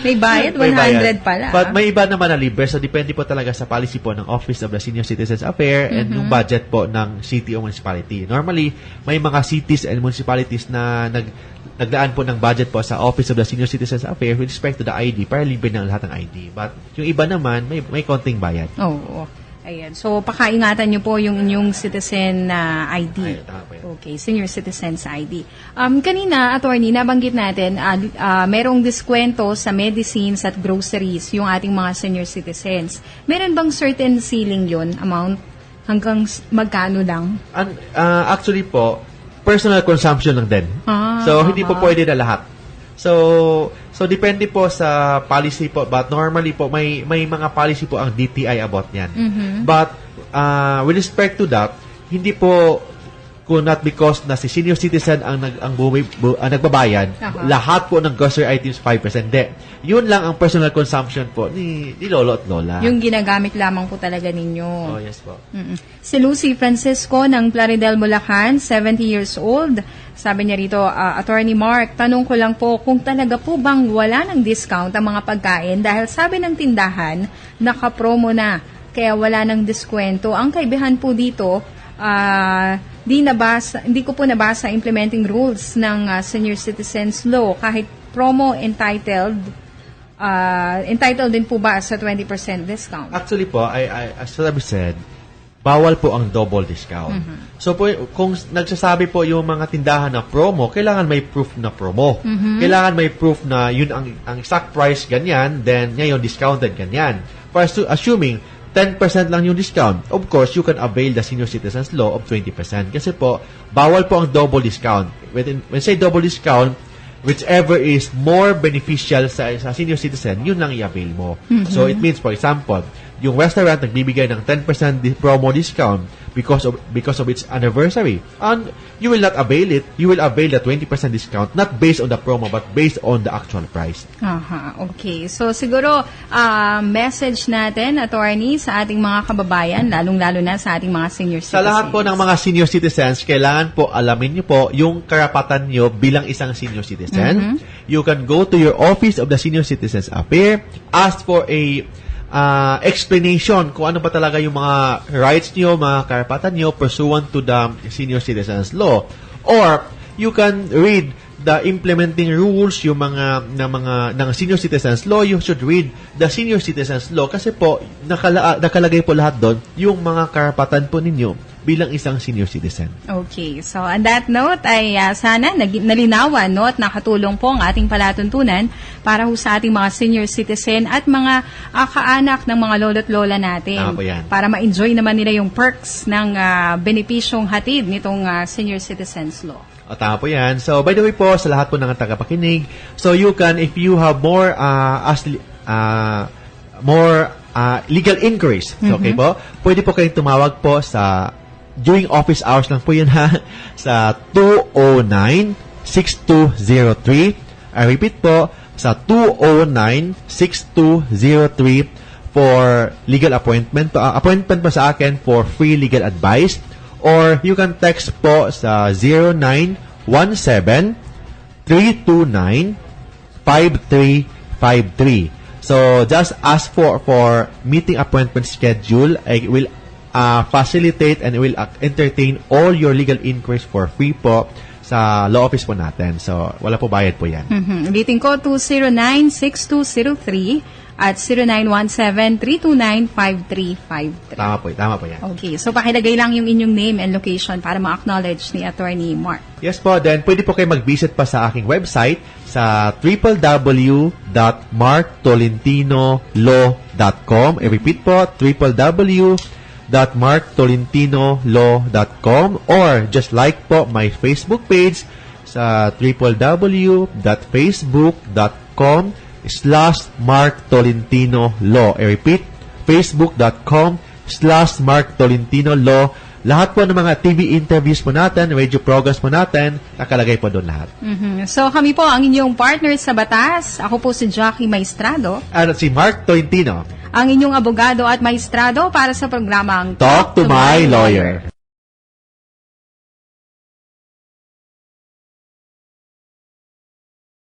Speaker 1: May bayad, 100
Speaker 2: May bayad.
Speaker 1: pala.
Speaker 2: But may iba naman na libre. So, depende po talaga sa policy po ng Office of the Senior Citizens Affairs and yung budget po ng city o municipality. Normally, may mga cities and municipalities na naglaan po ng budget po sa Office of the Senior Citizens Affairs with respect to the ID para libre ng lahat ng ID. But yung iba naman, may konting bayad.
Speaker 1: Oo. Ayan. So, pakaingatan nyo po yung inyong citizen ID.
Speaker 2: Ay, tama po yan.
Speaker 1: Okay, senior citizens ID. Kanina, attorney, nabanggit natin, merong diskwento sa medicines at groceries yung ating mga senior citizens. Meron bang certain ceiling yun, amount? Hanggang magkano lang?
Speaker 2: Actually po, personal consumption lang din. So, hindi po pwede na lahat. So depende po sa policy po, but normally po may mga policy po ang DTI about yan. But with respect to that, hindi po kung not because na si senior citizen ang nagbabayad, lahat po ng grocery items 5%. Hindi. Yun lang ang personal consumption po ni lolo at lola.
Speaker 1: Yung ginagamit lamang po talaga ninyo.
Speaker 2: Oh, yes po.
Speaker 1: Si Lucy Francisco ng Plaridel, Bulacan, 70 years old. Sabi niya rito, Attorney Mark, tanong ko lang po kung talaga po bang wala ng discount ang mga pagkain dahil sabi ng tindahan, naka-promo na, kaya wala ng diskwento. Ang kaibahan po dito, hindi ko po nabasa implementing rules ng Senior Citizens Law. Kahit promo entitled din po ba sa 20% discount?
Speaker 2: Actually po, as I've said, bawal po ang double discount. So po, kung nagsasabi po yung mga tindahan na promo, kailangan may proof na promo. Kailangan may proof na yun ang exact price ganyan, then ngayon discounted ganyan. For assuming 10% lang yung discount, of course, you can avail the Senior Citizens Law of 20%. Kasi po, bawal po ang double discount. When say double discount, whichever is more beneficial sa senior citizen, yun lang i-avail mo. So, it means, for example, yung restaurant nagbibigay ng 10% promo discount because of its anniversary. And you will not avail it. You will avail the 20% discount not based on the promo but based on the actual price.
Speaker 1: Aha, okay. So siguro message natin, attorney, sa ating mga kababayan, lalong-lalo na sa ating mga senior citizens.
Speaker 2: Sa lahat po ng mga senior citizens, kailangan po alamin niyo po yung karapatan niyo bilang isang senior citizen. You can go to your Office of the Senior Citizens Affairs, ask for a explanation kung ano ba talaga yung mga rights niyo, mga karapatan niyo pursuant to the Senior Citizens Law. Or you can read the implementing rules yung ng Senior Citizens Law. You should read the Senior Citizens Law kasi po nakalagay po lahat doon yung mga karapatan po ninyo bilang isang senior citizen. Okay.
Speaker 1: So, on that note, ay sana nalinawan, no, at nakatulong po ang ating palatuntunan para ho sa ating mga senior citizen at mga kaanak ng mga lolo't lola natin. Para ma-enjoy naman nila yung perks ng benepisyong hatid nitong Senior Citizens Law.
Speaker 2: Tama po yan. So, by the way po, sa lahat po ng tagapakinig, so you can, if you have more legal inquiries, okay po, pwede po kayong tumawag po sa during office hours lang po yun ha, sa 209-6203. I repeat po, sa 209-6203 for legal appointment. Appointment po sa akin for free legal advice. Or you can text po sa 0917-329-5353. So, just ask for meeting appointment schedule. I will facilitate and will entertain all your legal inquiries for free po sa law office po natin. So, wala po bayad po yan.
Speaker 1: Ulitin ko, 209-6203 at 0917-329-5353.
Speaker 2: Tama po yan.
Speaker 1: Okay, so pakilagay lang yung inyong name and location para ma-acknowledge ni Attorney Mark.
Speaker 2: Yes po, then pwede po kayo mag-visit pa sa aking website sa www.marktolentinolow.com. I repeat po, www.marktolentinolow.com, or just like po my Facebook page sa www.facebook.com/MarkTolentinoLaw. I repeat, facebook.com/MarkTolentinoLaw. Lahat po ng mga TV interviews po natin, radio programs po natin, nakalagay po doon lahat.
Speaker 1: So kami po ang inyong partner sa batas. Ako po si Jackie Maestrado.
Speaker 2: At si Mark Tolentino,
Speaker 1: ang inyong abogado at maestrado para sa programang
Speaker 2: Talk to My Lawyer.